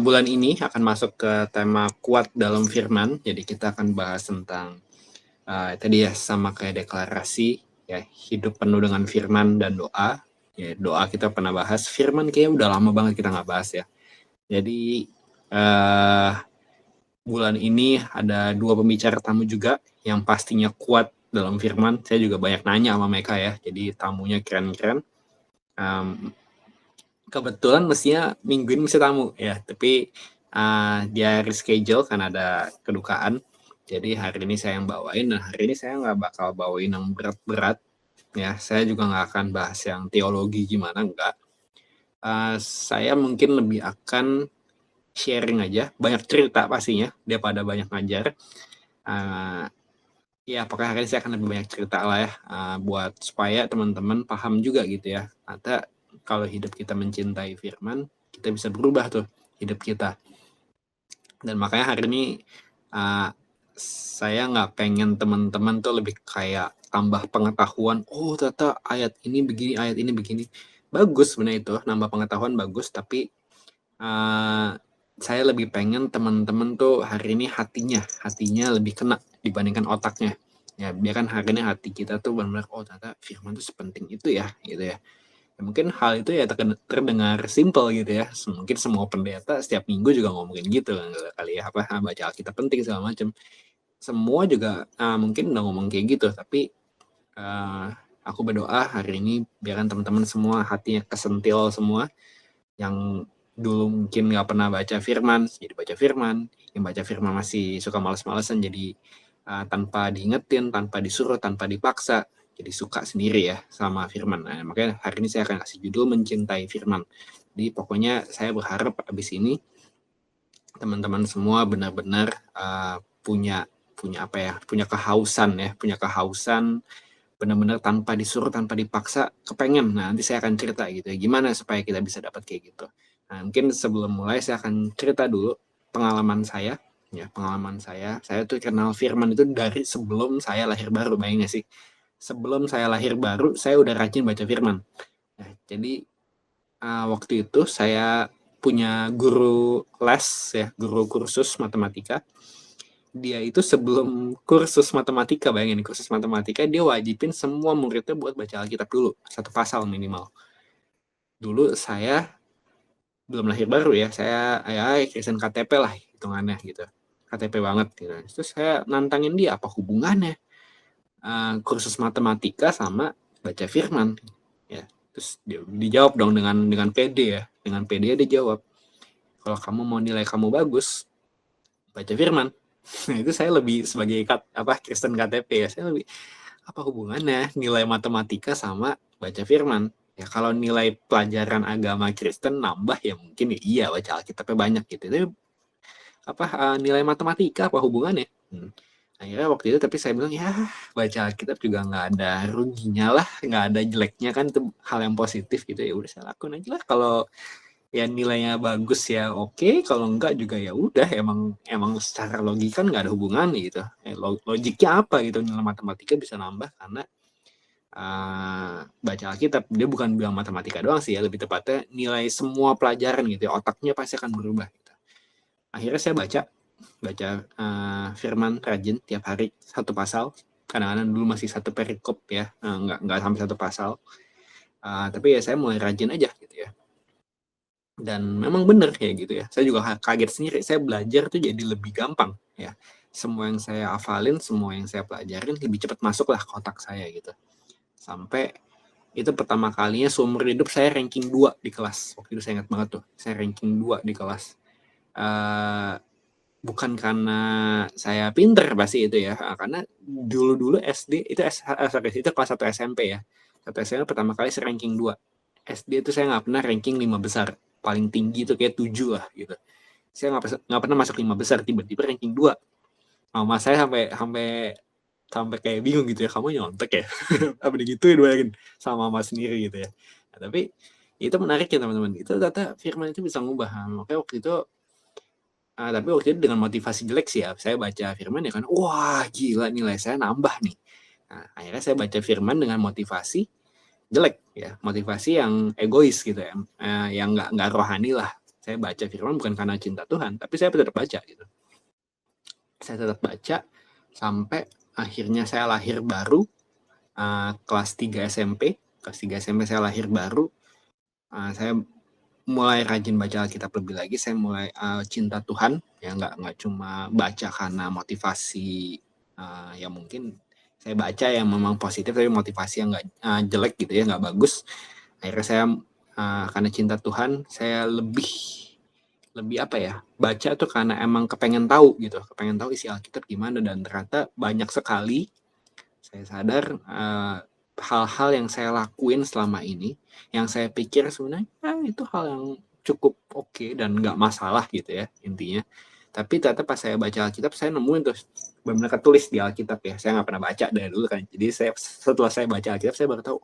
Bulan ini akan masuk ke tema kuat dalam firman. Jadi kita akan bahas tentang tadi ya, sama kayak deklarasi ya, hidup penuh dengan firman dan doa. Ya, doa kita pernah bahas, firman kayaknya udah lama banget kita nggak bahas ya. Jadi bulan ini ada 2 pembicara tamu juga yang pastinya kuat dalam firman. Saya juga banyak nanya sama mereka ya, jadi tamunya keren-keren. Kebetulan mestinya minggu ini mesti tamu ya, tapi dia reschedule karena ada kedukaan. Jadi hari ini saya yang bawain. Nah, hari ini saya nggak bakal bawain yang berat-berat ya. Saya juga nggak akan bahas yang teologi gimana, enggak. Saya mungkin lebih akan sharing aja, banyak cerita pastinya daripada banyak ngajar. Ya pokoknya hari ini saya akan lebih banyak cerita lah ya, buat supaya teman-teman paham juga gitu ya. Atau kalau hidup kita mencintai firman, kita bisa berubah tuh hidup kita. Dan makanya hari ini saya nggak pengen teman-teman tuh lebih kayak tambah pengetahuan. Oh ternyata ayat ini begini, ayat ini begini. Bagus sebenarnya itu, nambah pengetahuan bagus. Tapi saya lebih pengen teman-teman tuh hari ini hatinya lebih kena dibandingkan otaknya. Ya biar kan hari ini hati kita tuh benar-benar, oh ternyata firman tuh sepenting itu ya gitu ya. Mungkin hal itu ya terdengar simple gitu ya. Mungkin semua pendeta setiap minggu juga ngomongin gitu kali ya, baca Alkitab penting segala macam. Semua juga mungkin udah ngomong kayak gitu, tapi aku berdoa hari ini biarkan teman-teman semua hatinya kesentil semua. Yang dulu mungkin nggak pernah baca firman jadi baca firman, yang baca firman masih suka malas-malasan jadi tanpa diingetin, tanpa disuruh, tanpa dipaksa, jadi suka sendiri ya sama firman. Nah, makanya hari ini saya akan kasih judul mencintai firman. Jadi pokoknya saya berharap abis ini teman-teman semua benar-benar punya apa ya, punya kehausan benar-benar tanpa disuruh, tanpa dipaksa, kepengen. Nah, nanti saya akan cerita gitu ya, gimana supaya kita bisa dapat kayak gitu. Nah, mungkin sebelum mulai saya akan cerita dulu pengalaman saya. Ya, pengalaman saya tuh kenal firman itu dari sebelum saya lahir baru, bayangin gak sih? Sebelum saya lahir baru, saya udah rajin baca firman. Nah, jadi waktu itu saya punya guru les ya, guru kursus matematika. Dia itu sebelum kursus matematika, bayangin kursus matematika, dia wajibin semua muridnya buat baca Alkitab dulu, 1 pasal minimal. Dulu saya belum lahir baru ya, saya Kristen KTP lah hitungannya gitu, KTP banget gitu. Terus saya nantangin dia, apa hubungannya kursus matematika sama baca firman ya. Terus dia dijawab dong dengan PD ya, dengan PD dia jawab, kalau kamu mau nilai kamu bagus, baca firman. Nah itu saya lebih sebagai Kristen KTP ya, saya lebih apa hubungannya nilai matematika sama baca firman. Ya kalau nilai pelajaran agama Kristen nambah ya mungkin ya iya baca Alkitabnya banyak gitu. Tapi nilai matematika apa hubungannya? Akhirnya waktu itu tapi saya bilang ya baca Alkitab juga nggak ada ruginya lah, nggak ada jeleknya kan, itu hal yang positif gitu. Ya udah saya lakuin aja lah, kalau ya nilainya bagus ya oke, kalau enggak juga ya udah, emang secara logika nggak ada hubungan gitu. Logiknya apa gitu, nilai matematika bisa nambah karena baca Alkitab. Dia bukan bilang matematika doang sih ya, lebih tepatnya nilai semua pelajaran gitu ya, otaknya pasti akan berubah gitu. Akhirnya saya baca firman rajin tiap hari 1 pasal, kadang-kadang dulu masih 1 perikop ya, nggak sampai 1 pasal, tapi ya saya mulai rajin aja gitu ya. Dan memang benar kayak gitu ya, saya juga kaget sendiri, saya belajar tuh jadi lebih gampang ya. Semua yang saya hafalin, semua yang saya pelajarin lebih cepat masuk lah ke otak saya gitu. Sampai itu pertama kalinya seumur hidup saya ranking 2 di kelas. Waktu itu saya ingat banget tuh, saya ranking 2 di kelas. Bukan karena saya pinter pasti itu ya, karena dulu SD itu itu kelas 1 SMP ya. 1 SMP pertama kali saya ranking 2. SD itu saya nggak pernah ranking 5 besar. Paling tinggi itu kayak 7 lah gitu. Saya nggak pernah masuk 5 besar, tiba-tiba ranking 2. Mama saya sampai kayak bingung gitu ya, kamu nyontek ya? Apa digituin bayangin sama mama sendiri gitu ya. Nah, tapi itu menarik ya teman-teman. Itu ternyata firman itu bisa ngubah. Makanya waktu itu tapi waktu itu dengan motivasi jelek sih ya. Saya baca firman ya kan, wah gila nilai saya nambah nih. Nah, akhirnya saya baca firman dengan motivasi jelek ya, motivasi yang egois gitu ya, yang nggak rohani lah. Saya baca firman bukan karena cinta Tuhan, tapi saya tetap baca gitu. Saya tetap baca sampai akhirnya saya lahir baru, kelas 3 SMP. Kelas 3 SMP saya lahir baru, saya mulai rajin baca Alkitab lebih lagi. Saya mulai cinta Tuhan, ya nggak cuma baca karena motivasi yang mungkin saya baca yang memang positif, tapi motivasi yang nggak jelek gitu ya, nggak bagus. Akhirnya saya karena cinta Tuhan, saya lebih apa ya, baca tuh karena emang kepengen tahu gitu, kepengen tahu isi Alkitab gimana, dan ternyata banyak sekali saya sadar hal-hal yang saya lakuin selama ini, yang saya pikir sebenarnya itu hal yang cukup oke dan nggak masalah gitu ya intinya. Tapi ternyata pas saya baca Alkitab, saya nemuin tuh benar-benar ketulis di Alkitab ya. Saya nggak pernah baca dari dulu kan. Jadi setelah saya baca Alkitab, saya baru tahu,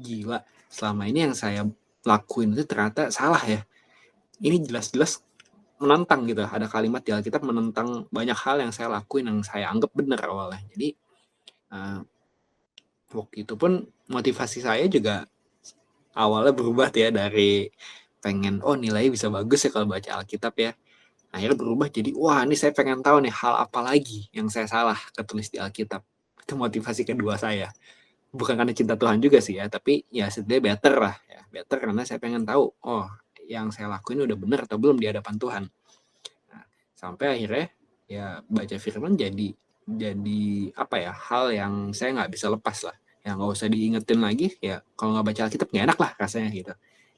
gila, selama ini yang saya lakuin itu ternyata salah ya. Ini jelas-jelas menantang gitu. Ada kalimat di Alkitab menentang banyak hal yang saya lakuin yang saya anggap benar awalnya. Jadi waktu itu pun motivasi saya juga awalnya berubah ya, dari pengen nilai bisa bagus ya kalau baca Alkitab ya. Akhirnya berubah jadi ini saya pengen tahu nih hal apa lagi yang saya salah ketulis di Alkitab. Itu motivasi kedua saya. Bukan karena cinta Tuhan juga sih ya, tapi ya setidaknya better lah ya. Better karena saya pengen tahu, yang saya lakuin udah benar atau belum di hadapan Tuhan. Nah, sampai akhirnya ya baca firman jadi apa ya, hal yang saya nggak bisa lepas lah. Ya nggak usah diingetin lagi ya, kalau nggak baca Alkitab nggak enak lah rasanya gitu,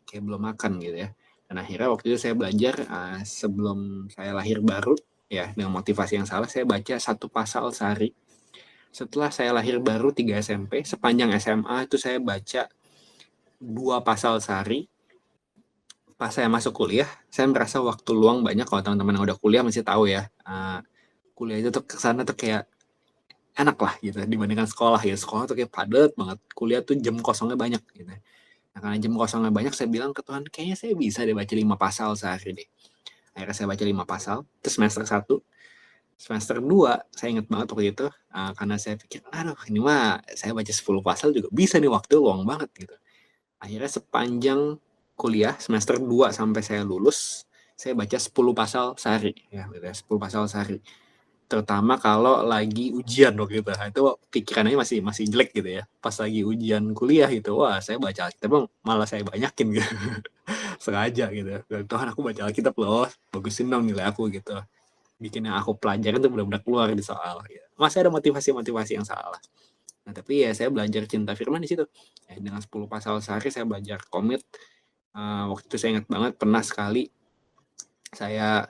kayak belum makan gitu ya. Dan akhirnya waktu itu saya belajar sebelum saya lahir baru ya, dengan motivasi yang salah, saya baca 1 pasal sehari. Setelah saya lahir baru 3 SMP, sepanjang SMA itu saya baca 2 pasal sehari. Pas saya masuk kuliah, saya merasa waktu luang banyak. Kalau teman-teman yang udah kuliah masih tahu ya, kuliah itu tuh kesana tuh kayak enak lah gitu dibandingkan sekolah ya. Sekolah tuh kayak padat banget, kuliah tuh jam kosongnya banyak gitu. Nah, karena jam kosongnya banyak, saya bilang ke Tuhan, kayaknya saya bisa deh baca 5 pasal sehari deh. Akhirnya saya baca 5 pasal, itu semester 1. Semester 2, saya ingat banget waktu itu, karena saya pikir, aduh ini mah saya baca 10 pasal juga bisa nih, waktu luang banget gitu. Akhirnya sepanjang kuliah, semester 2 sampai saya lulus, saya baca 10 pasal sehari. Ya, 10 pasal sehari. Terutama kalau lagi ujian waktu itu. Itu pikirannya masih jelek gitu ya. Pas lagi ujian kuliah gitu, saya baca Alkitab malah saya banyakin gitu. Sengaja gitu. Tuhan, aku baca Alkitab loh, bagusin dong nilai aku gitu. Bikin yang aku pelajarin tuh benar-benar keluar di soal. Gitu. Masih ada motivasi-motivasi yang salah. Nah, tapi ya saya belajar cinta firman di situ. Ya, dengan 10 pasal sehari saya belajar komit. Waktu itu saya ingat banget, pernah sekali saya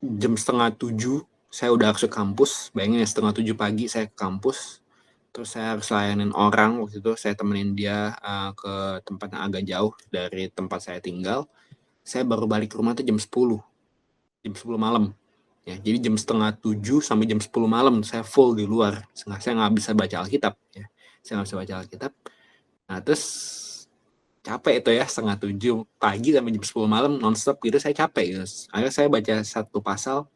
jam 6:30 saya udah harus ke kampus. Bayangin ya, 6:30 pagi saya ke kampus. Terus saya harus layanin orang. Waktu itu saya temenin dia ke tempat yang agak jauh dari tempat saya tinggal. Saya baru balik ke rumah tuh jam 10 malam. Ya, jadi jam 6:30 sampai jam 10 malam saya full di luar. Saya nggak bisa baca Alkitab. Ya. Saya nggak bisa baca Alkitab. Nah, terus capek itu ya, 6:30 pagi sampai jam 10 malam nonstop gitu, saya capek gitu. Akhirnya saya baca 1 pasal,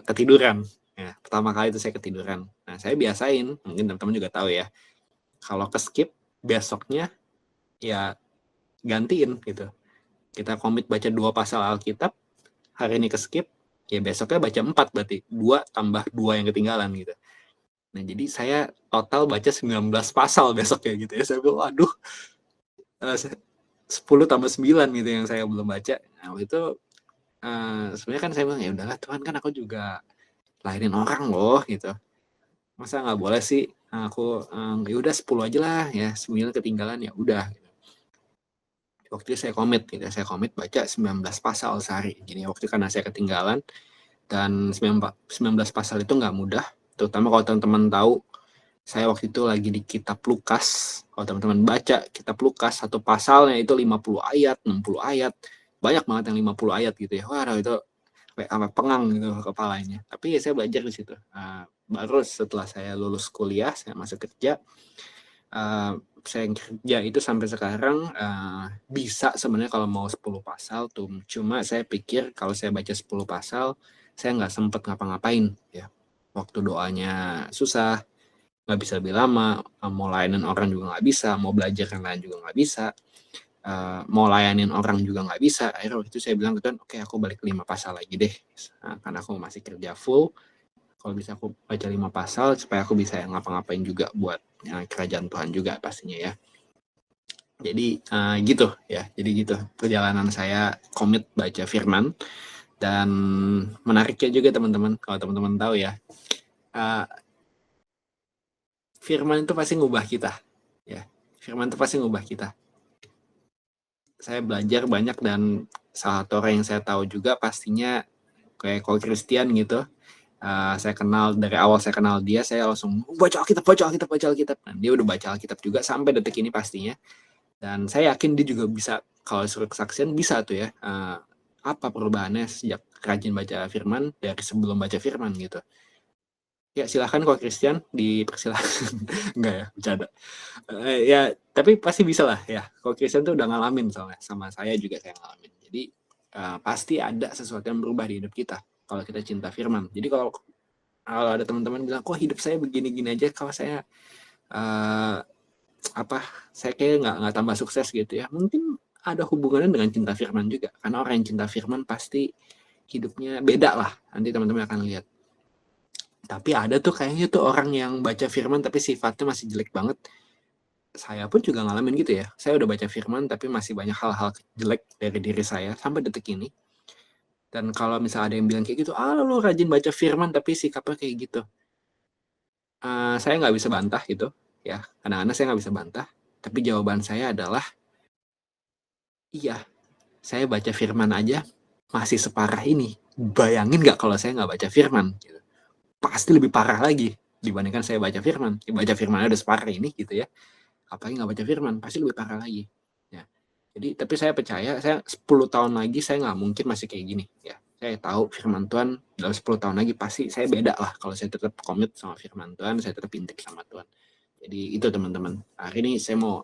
ketiduran. Ya, pertama kali itu saya ketiduran. Nah, saya biasain, mungkin teman-teman juga tahu ya, kalau ke-skip besoknya ya gantiin gitu. Kita komit baca 2 pasal Alkitab, hari ini ke-skip, ya besoknya baca 4 berarti. 2 tambah 2 yang ketinggalan gitu. Nah, jadi saya total baca 19 pasal besoknya gitu ya. Saya bilang, waduh, 10 tambah 9 gitu yang saya belum baca. Nah, itu sebenarnya kan saya bilang, ya udahlah Tuhan, kan aku juga layanin orang loh gitu. Masa nggak boleh sih aku ya udah 10 aja lah ya, 9 ketinggalan ya udah. Waktu itu saya komit baca 19 pasal sehari. Jadi waktu itu karena saya ketinggalan, dan 19 pasal itu nggak mudah, terutama kalau teman-teman tahu, saya waktu itu lagi di kitab Lukas. Kalau teman-teman baca kitab Lukas, 1 pasalnya itu 50 ayat, 60 ayat. Banyak banget yang 50 ayat gitu ya. Wah, itu sampai pengang gitu kepalanya. Tapi ya saya belajar di situ. Baru setelah saya lulus kuliah, saya masuk kerja. Saya kerja itu sampai sekarang bisa sebenarnya kalau mau 10 pasal tuh. Cuma saya pikir kalau saya baca 10 pasal, saya nggak sempet ngapa-ngapain ya. Waktu doanya susah, nggak bisa lebih lama, mau layanin orang juga nggak bisa, mau belajar yang lain juga nggak bisa. mau layanin orang juga nggak bisa. Akhirnya waktu itu saya bilang ke Tuhan, oke aku balik 5 pasal lagi deh. Karena aku masih kerja full, kalau bisa aku baca 5 pasal supaya aku bisa ngapa-ngapain juga buat kerajaan Tuhan juga pastinya ya. Jadi gitu ya. Jadi gitu perjalanan saya komit baca firman. Dan menariknya juga teman-teman, kalau teman-teman tahu ya, firman itu pasti ngubah kita ya. Firman itu pasti ngubah kita. Saya belajar banyak dan salah satu orang yang saya tahu juga pastinya kayak kalau Christian gitu. Saya kenal dari awal, saya kenal dia, saya langsung baca Alkitab. Dan dia udah baca Alkitab juga sampai detik ini pastinya. Dan saya yakin dia juga bisa, kalau suruh kesaksian bisa tuh ya. Apa perubahannya sejak rajin baca firman dari sebelum baca firman gitu. Ya silahkan kalau Christian dipersilahkan. Enggak ya, bercanda. Ya tapi pasti bisa lah ya. Kalau Christian tuh udah ngalamin soalnya, sama saya juga saya ngalamin. Jadi pasti ada sesuatu yang berubah di hidup kita kalau kita cinta firman. Jadi kalau ada teman-teman bilang kok hidup saya begini-gini aja, kalau saya saya kayak nggak tambah sukses gitu ya, mungkin ada hubungannya dengan cinta firman juga. Karena orang yang cinta firman pasti hidupnya beda lah, nanti teman-teman akan lihat. Tapi ada tuh kayaknya tuh orang yang baca firman tapi sifatnya masih jelek banget. Saya pun juga ngalamin gitu ya. Saya udah baca firman tapi masih banyak hal-hal jelek dari diri saya sampai detik ini. Dan kalau misalnya ada yang bilang kayak gitu, lu rajin baca firman tapi sikapnya kayak gitu. Saya nggak bisa bantah gitu ya. Kadang-kadang saya nggak bisa bantah. Tapi jawaban saya adalah, iya, saya baca firman aja masih separah ini. Bayangin nggak kalau saya nggak baca firman? Gitu. Pasti lebih parah lagi dibandingkan saya baca firman. Baca firman udah separah ini gitu ya. Apalagi nggak baca firman, pasti lebih parah lagi. Ya. Jadi, tapi saya percaya, saya 10 tahun lagi saya nggak mungkin masih kayak gini. Ya. Saya tahu firman Tuhan dalam 10 tahun lagi pasti saya beda lah. Kalau saya tetap komit sama firman Tuhan, saya tetap intik sama Tuhan. Jadi itu teman-teman. Hari ini saya mau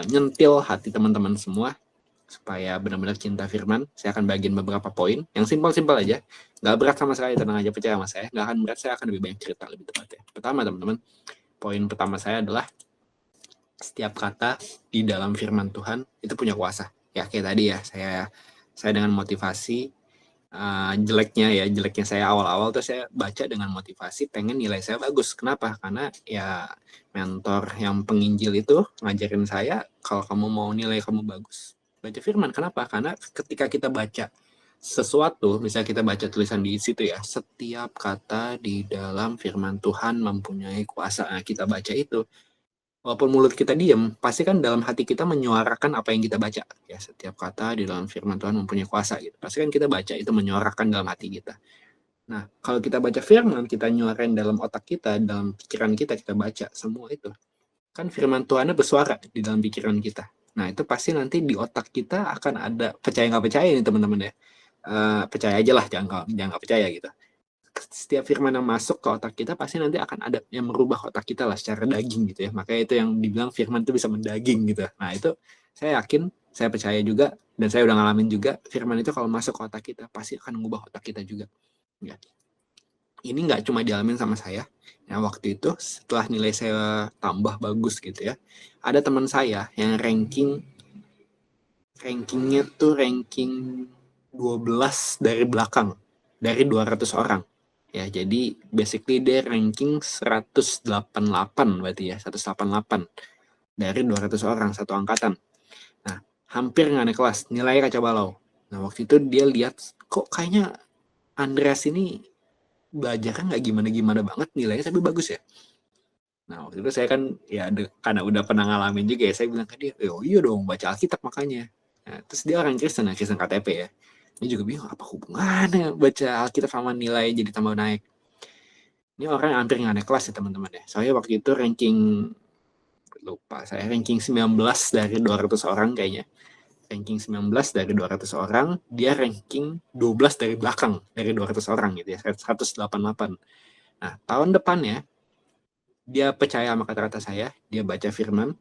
nyentil hati teman-teman semua supaya benar-benar cinta firman. Saya akan bagiin beberapa poin yang simpel-simpel aja, nggak berat sama sekali, tenang aja, percaya sama saya, nggak akan berat, saya akan lebih banyak cerita lebih tepatnya. Pertama teman-teman, poin pertama saya adalah setiap kata di dalam firman Tuhan itu punya kuasa. Ya kayak tadi ya, saya dengan motivasi jeleknya saya awal-awal tuh saya baca dengan motivasi pengen nilai saya bagus. Kenapa? Karena ya mentor yang penginjil itu ngajarin saya, kalau kamu mau nilai kamu bagus, baca firman. Kenapa? Karena ketika kita baca sesuatu, misalnya kita baca tulisan di situ ya, setiap kata di dalam firman Tuhan mempunyai kuasa. Nah, kita baca itu, walaupun mulut kita diam, pasti kan dalam hati kita menyuarakan apa yang kita baca. Ya, setiap kata di dalam firman Tuhan mempunyai kuasa gitu. Pasti kan kita baca itu menyuarakan dalam hati kita. Nah, kalau kita baca firman, kita nyuarain dalam otak kita, dalam pikiran kita baca semua itu. Kan firman Tuhannya bersuara di dalam pikiran kita. Nah, itu pasti nanti di otak kita akan ada, percaya nggak percaya nih teman-teman ya. Percaya aja lah, jangan nggak percaya gitu. Setiap firman yang masuk ke otak kita pasti nanti akan ada yang merubah otak kita lah secara daging gitu ya. Makanya itu yang dibilang firman itu bisa mendaging gitu. Nah itu saya yakin, saya percaya juga, dan saya udah ngalamin juga, firman itu kalau masuk ke otak kita pasti akan mengubah otak kita juga. Ya. Ini nggak cuma dialamin sama saya. Ya, waktu itu setelah nilai saya tambah bagus gitu ya, ada teman saya yang rankingnya tuh ranking 12 dari belakang, dari 200 orang. Ya, jadi basically dia ranking 188 berarti ya, 188 dari 200 orang satu angkatan. Nah, hampir nggak naik kelas, nilainya kacau balau. Nah, waktu itu dia lihat, kok kayaknya Andreas ini belajarnya nggak gimana-gimana banget, nilainya tapi bagus ya. Nah, waktu itu saya kan ya karena udah pernah ngalamin juga ya, saya bilang ke dia, oh iya dong, baca Alkitab makanya. Nah, terus dia orang Kristen KTP ya. Dia juga bingung, apa hubungannya baca Alkitab sama nilai jadi tambah naik. Ini orang yang hampir nggak naik kelas ya teman-teman ya. Soalnya waktu itu ranking 19 dari 200 orang kayaknya. Ranking 19 dari 200 orang, dia ranking 12 dari belakang, dari 200 orang gitu ya, 188. Nah, tahun depannya, dia percaya sama kata-kata saya, dia baca firman,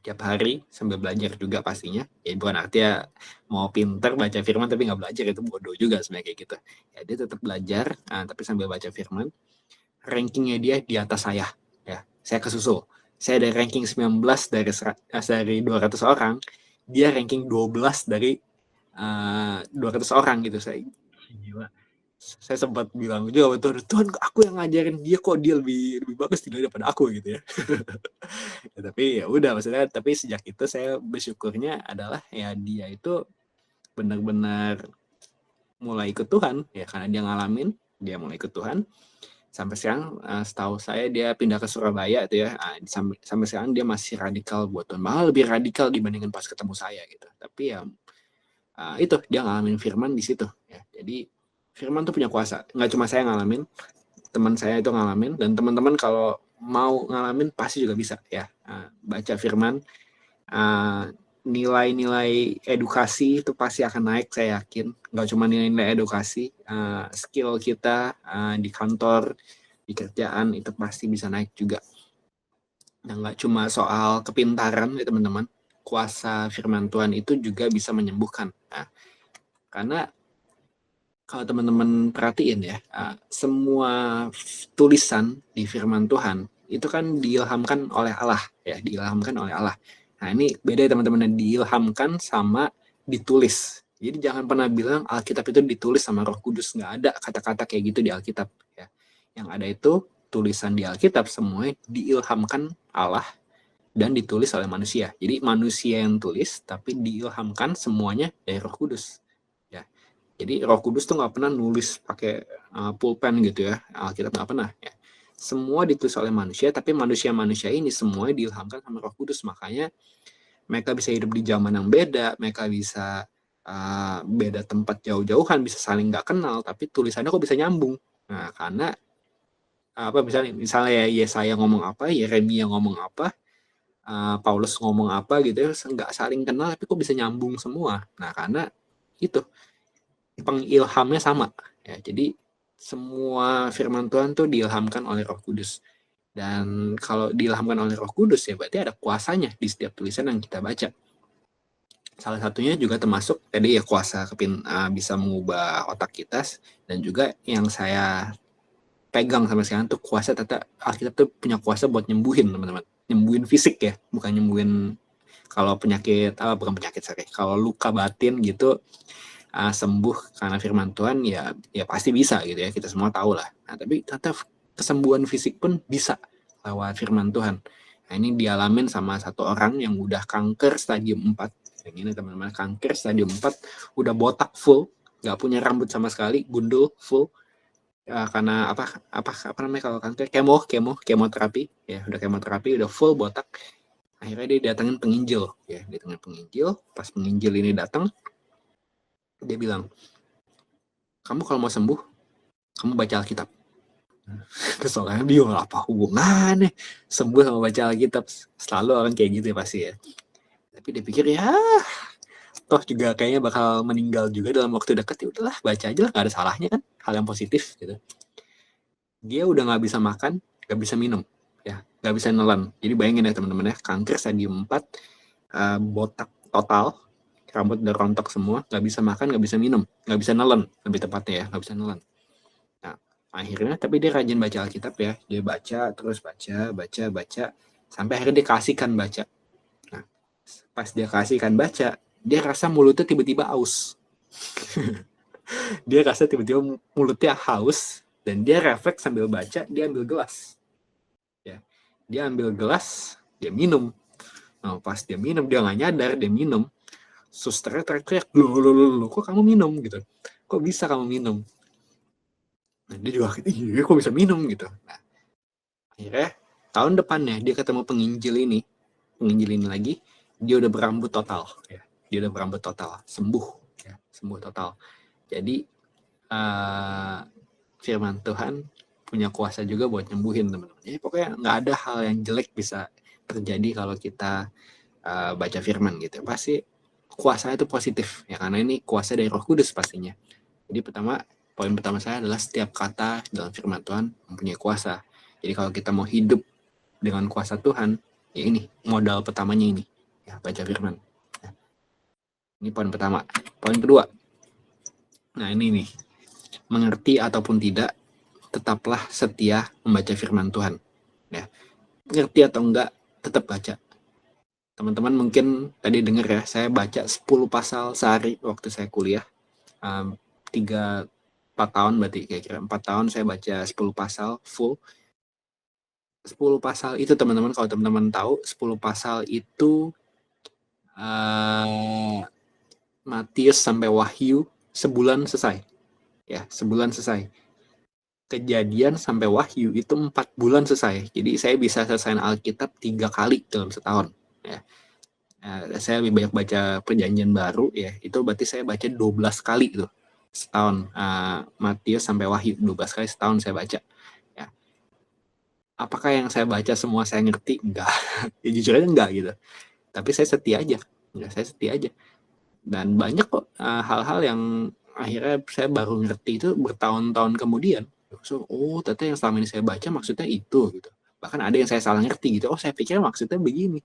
tiap hari sambil belajar juga pastinya. Ya bukan artinya mau pinter baca firman tapi nggak belajar, itu bodoh juga sebenarnya kayak gitu. Ya dia tetap belajar, tapi sambil baca firman. Rankingnya dia di atas saya. Ya, saya kesusul. saya dari ranking 19 dari 200 orang, dia ranking 12 dari 200 orang gitu. Gila. Saya sempat bilang juga, Tuhan, aku yang ngajarin dia, kok dia lebih bagus daripada aku gitu ya. Ya, tapi ya udah, maksudnya, tapi sejak itu saya bersyukurnya adalah ya dia itu benar-benar mulai ikut Tuhan ya, karena dia mulai ikut Tuhan. Sampai sekarang setahu saya dia pindah ke Surabaya itu ya. Sampai sekarang dia masih radikal buat Tuhan, malah lebih radikal dibandingkan pas ketemu saya gitu. Tapi ya itu dia ngalamin firman di situ ya. Jadi firman tuh punya kuasa. Nggak cuma saya ngalamin, teman saya itu ngalamin, dan teman-teman kalau mau ngalamin pasti juga bisa ya. Baca firman, nilai-nilai edukasi itu pasti akan naik, saya yakin. Nggak cuma nilai-nilai edukasi, skill kita di kantor, di kerjaan itu pasti bisa naik juga. Dan nggak cuma soal kepintaran ya teman-teman, kuasa firman Tuhan itu juga bisa menyembuhkan. Nah, karena kalau teman-teman perhatiin ya, semua tulisan di firman Tuhan itu kan diilhamkan oleh Allah ya, diilhamkan oleh Allah. Nah, ini beda ya teman-teman, diilhamkan sama ditulis. Jadi jangan pernah bilang Alkitab itu ditulis sama Roh Kudus, nggak ada kata-kata kayak gitu di Alkitab ya. Yang ada itu tulisan di Alkitab semuanya diilhamkan Allah dan ditulis oleh manusia. Jadi manusia yang tulis, tapi diilhamkan semuanya dari Roh Kudus. Jadi Roh Kudus tuh nggak pernah nulis pakai pulpen gitu ya, Alkitab nggak pernah ya. Semua ditulis oleh manusia, tapi manusia-manusia ini semuanya diilhamkan sama Roh Kudus. Makanya mereka bisa hidup di zaman yang beda, mereka bisa beda tempat jauh-jauhan, bisa saling nggak kenal, tapi tulisannya kok bisa nyambung. Nah, karena misalnya Yesaya ngomong apa, Yeremia ngomong apa, Paulus ngomong apa gitu ya, nggak saling kenal, tapi kok bisa nyambung semua. Nah, karena itu pengilhamnya sama ya. Jadi semua firman Tuhan tuh diilhamkan oleh Roh Kudus, dan kalau diilhamkan oleh Roh Kudus ya berarti ada kuasanya di setiap tulisan yang kita baca. Salah satunya juga termasuk tadi ya kuasa bisa mengubah otak kita, dan juga yang saya pegang sampai sekarang tuh kuasa Alkitab tuh punya kuasa buat nyembuhin teman-teman, nyembuhin fisik ya, bukan nyembuhin kalau penyakit kalau luka batin gitu. Sembuh karena firman Tuhan ya pasti bisa gitu ya, kita semua tahu lah. Nah, tapi ternyata kesembuhan fisik pun bisa lewat firman Tuhan. Nah, ini dialamin sama satu orang yang udah kanker stadium 4. Yang ini teman-teman, kanker stadium 4, udah botak full, nggak punya rambut sama sekali, gundul full. Karena apa namanya kalau kanker, kemoterapi ya, udah kemoterapi, udah full botak. Akhirnya dia datangin penginjil ya, pas penginjil ini datang, dia bilang, kamu kalau mau sembuh, kamu baca Alkitab. Terus orangnya bingung, apa hubungannya sembuh sama baca Alkitab? Selalu orang kayak gitu ya pasti ya. Tapi dia pikir ya, toh juga kayaknya bakal meninggal juga dalam waktu dekat, ya udahlah baca aja lah, nggak ada salahnya kan, hal yang positif gitu. Dia udah nggak bisa makan, nggak bisa minum, ya nggak bisa nelan. Jadi bayangin ya teman-teman ya, kanker stadium 4, botak total, rambut udah rontok semua, nggak bisa makan, nggak bisa minum, nggak bisa nelen, lebih tepatnya ya, nggak bisa nelen. Nah, akhirnya tapi dia rajin baca Alkitab ya, dia baca terus, baca, sampai akhirnya dia kasihkan baca. Nah, pas dia kasihkan baca, dia rasa mulutnya tiba-tiba haus. Dia rasa tiba-tiba mulutnya haus, dan dia refleks sambil baca, dia ambil gelas. Ya, dia ambil gelas, dia minum. Nah, pas dia minum, dia nggak nyadar dia minum. Susternya teriak-teriak, loh, kok kamu minum gitu? Kok bisa kamu minum? Nah, dia juga iya kok bisa minum gitu. Nah, akhirnya tahun depannya dia ketemu penginjil ini lagi, dia udah berambut total ya. Dia udah berambut total, sembuh ya, sembuh total. Jadi firman Tuhan punya kuasa juga buat nyembuhin teman-teman. Ya, pokoknya nggak ada hal yang jelek bisa terjadi kalau kita baca firman gitu. Pasti kuasa itu positif ya, karena ini kuasa dari Roh Kudus pastinya. Jadi poin pertama saya adalah setiap kata dalam firman Tuhan mempunyai kuasa. Jadi kalau kita mau hidup dengan kuasa Tuhan, ya ini modal pertamanya ini ya, baca firman. Ya. Ini poin pertama. Poin kedua, nah ini nih, mengerti ataupun tidak, tetaplah setia membaca firman Tuhan. Ya, ngerti atau enggak, tetap baca. Teman-teman mungkin tadi dengar ya, saya baca 10 pasal sehari waktu saya kuliah. 3-4 tahun berarti, kira-kira 4 tahun saya baca 10 pasal full. 10 pasal itu teman-teman, kalau teman-teman tahu, 10 pasal itu Matius sampai Wahyu sebulan selesai. Ya, sebulan selesai. Kejadian sampai Wahyu itu 4 bulan selesai. Jadi saya bisa selesaiin Alkitab 3 kali dalam setahun. Ya. Saya lebih banyak baca Perjanjian Baru, ya. Itu berarti saya baca 12 kali tuh setahun. Matius sampai Wahyu 12 kali setahun saya baca. Ya. Apakah yang saya baca semua saya ngerti? Enggak. Ya, jujur aja enggak gitu. Tapi saya setia aja. Ya, saya setia aja. Dan banyak kok hal-hal yang akhirnya saya baru ngerti itu bertahun-tahun kemudian. So, ternyata yang selama ini saya baca maksudnya itu gitu. Bahkan ada yang saya salah ngerti gitu. Saya pikir maksudnya begini.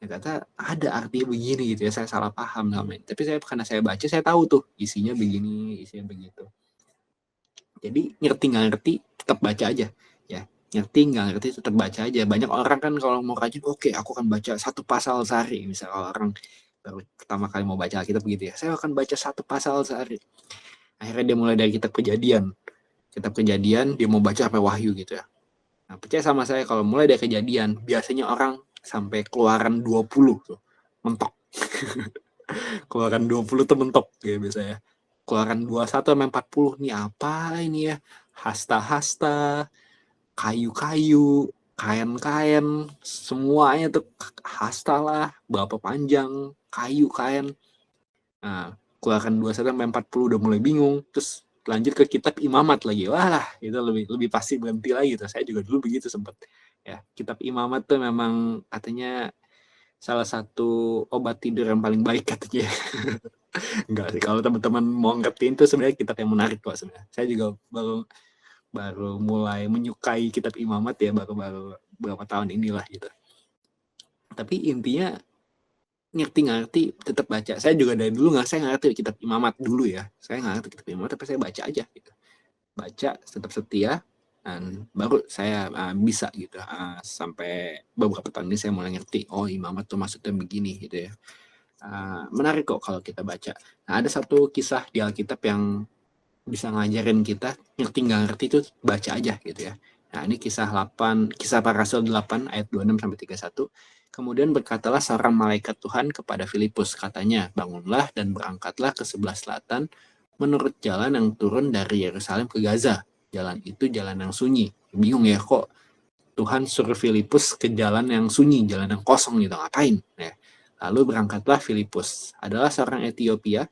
Ya, ternyata ada artinya begini gitu ya. Saya salah paham namanya. Tapi karena saya baca, saya tahu tuh isinya begini, isinya begitu. Jadi ngerti nggak ngerti tetap baca aja. Ya, ngerti nggak ngerti tetap baca aja. Banyak orang kan kalau mau rajin, oke, aku akan baca 1 pasal sehari. Misal kalau orang baru pertama kali mau baca Alkitab begitu ya, saya akan baca 1 pasal sehari. Akhirnya dia mulai dari kitab Kejadian, dia mau baca sampai Wahyu gitu ya. Nah, percaya sama saya, kalau mulai dari Kejadian, biasanya orang sampai Keluaran 20 tuh, mentok. Keluaran 20 tuh mentok ya biasanya. Keluaran 21 sampai 40 nih apa ini ya? Hasta-hasta, kayu-kayu, kain-kain, semuanya tuh hasta lah, berapa panjang, kayu, kain. Nah, Keluaran 21 sampai 40 udah mulai bingung. Terus lanjut ke kitab Imamat lagi. Wah, itu lebih pasti berhenti lagi tuh. Saya juga dulu begitu sempat. Ya, kitab Imamat tuh memang katanya salah satu obat tidur yang paling baik katanya. Enggak sih, kalau teman-teman mau ngertiin itu sebenarnya kitab yang menarik kok sebenarnya. Saya juga baru mulai menyukai kitab Imamat ya, baru beberapa tahun inilah gitu. Tapi intinya ngerti nggak ngerti tetap baca. Saya juga dari dulu saya nggak ngerti kitab Imamat dulu ya. Saya nggak ngerti kitab Imamat, tapi saya baca aja gitu. Baca, tetap setia, dan baru saya bisa gitu. Sampai beberapa tahun ini saya mulai ngerti, Imamat tuh maksudnya begini gitu ya. Menarik kok kalau kita baca. Nah, ada satu kisah di Alkitab yang bisa ngajarin kita ngerti nggak ngerti itu baca aja gitu ya. Nah, ini kisah Para Rasul 8 ayat 26 sampai 31. Kemudian berkatalah seorang malaikat Tuhan kepada Filipus, katanya, bangunlah dan berangkatlah ke sebelah selatan menurut jalan yang turun dari Yerusalem ke Gaza. Jalan itu jalan yang sunyi. Bingung ya, kok Tuhan suruh Filipus ke jalan yang sunyi, jalan yang kosong gitu, ngapain? Ya. Lalu berangkatlah Filipus, adalah seorang Ethiopia,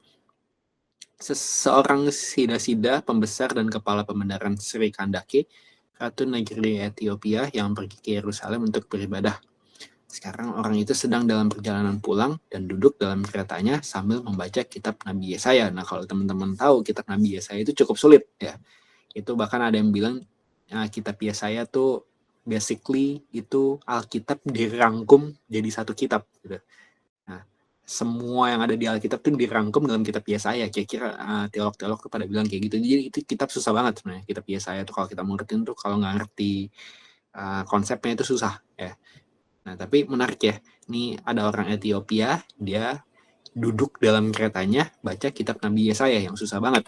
seorang sida-sida, pembesar dan kepala pembenaran Sri Kandake, ratu negeri Ethiopia yang pergi ke Yerusalem untuk beribadah. Sekarang orang itu sedang dalam perjalanan pulang dan duduk dalam keretanya sambil membaca kitab Nabi Yesaya. Nah, kalau teman-teman tahu kitab Nabi Yesaya itu cukup sulit ya. Itu bahkan ada yang bilang kitab Yesaya tuh basically itu Alkitab dirangkum jadi satu kitab gitu. Nah, semua yang ada di Alkitab itu dirangkum dalam kitab Yesaya. Kira-kira teolog-teolog pada bilang kayak gitu. Jadi itu kitab susah banget sebenarnya. Kitab Yesaya tuh kalau kita mau ngertiin tuh, kalau nggak ngerti konsepnya itu susah ya. Nah, tapi menarik ya. Ini ada orang Ethiopia, dia duduk dalam keretanya baca kitab Nabi Yesaya yang susah banget.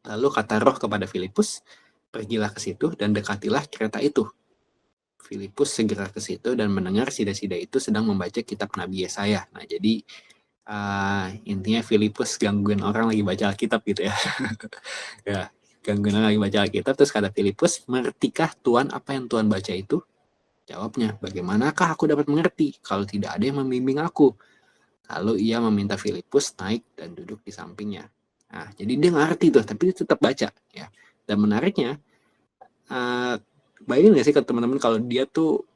Lalu kata Roh kepada Filipus, pergilah ke situ dan dekatilah kereta itu. Filipus segera ke situ dan mendengar sida-sida itu sedang membaca kitab Nabi Yesaya. Nah, jadi intinya Filipus gangguin orang lagi baca Alkitab gitu ya. Ya, gangguin orang lagi baca Alkitab. Terus kata Filipus, mengertikah Tuhan apa yang Tuhan baca itu? Jawabnya, bagaimanakah aku dapat mengerti kalau tidak ada yang membimbing aku? Lalu ia meminta Filipus naik dan duduk di sampingnya. Nah, jadi dia ngerti tuh, tapi dia tetap baca ya. Dan menariknya, bayangin nggak sih ke teman-teman kalau dia tuh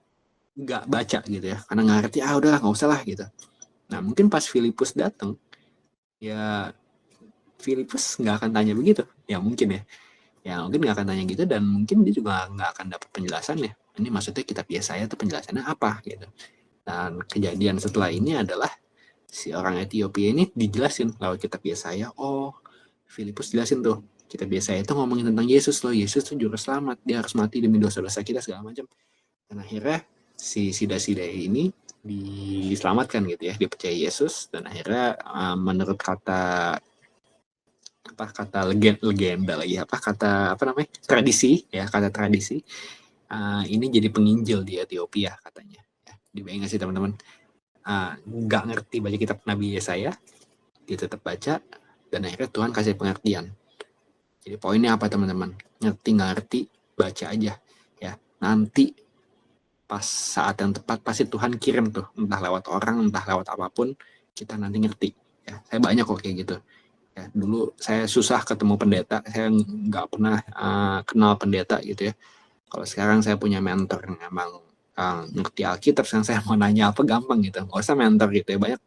nggak baca gitu ya, karena nggak ngerti, udahlah nggak usah lah gitu. Nah, mungkin pas Filipus datang, ya Filipus nggak akan tanya begitu, ya mungkin mungkin nggak akan tanya gitu, dan mungkin dia juga nggak akan dapat penjelasannya. Ini maksudnya kitab Yesaya itu penjelasannya apa gitu. Dan kejadian setelah ini adalah si orang Ethiopia ini dijelasin lewat kitab Yesaya. Filipus jelasin tuh, kitab Yesaya itu ngomongin tentang Yesus loh. Yesus tuh juru selamat, dia harus mati demi dosa-dosa kita segala macam. Dan akhirnya si Sida ini diselamatkan gitu ya, dipercaya Yesus, dan akhirnya menurut kata legenda lagi, tradisi ya, kata tradisi, ini jadi penginjil di Ethiopia katanya ya. Dibayangin sih teman-teman, nggak ngerti baca kitab Nabi Yesaya, dia tetap baca, dan akhirnya Tuhan kasih pengertian. Jadi poinnya apa teman-teman? Ngerti nggak ngerti, baca aja ya. Nanti pas saat yang tepat pasti Tuhan kirim tuh, entah lewat orang, entah lewat apapun, kita nanti ngerti ya. Saya banyak kok kayak gitu ya. Dulu saya susah ketemu pendeta, saya nggak pernah kenal pendeta gitu ya. Kalau sekarang saya punya mentor yang emang ngerti Alkitab, saya mau nanya apa gampang gitu, nggak usah mentor gitu ya. Banyak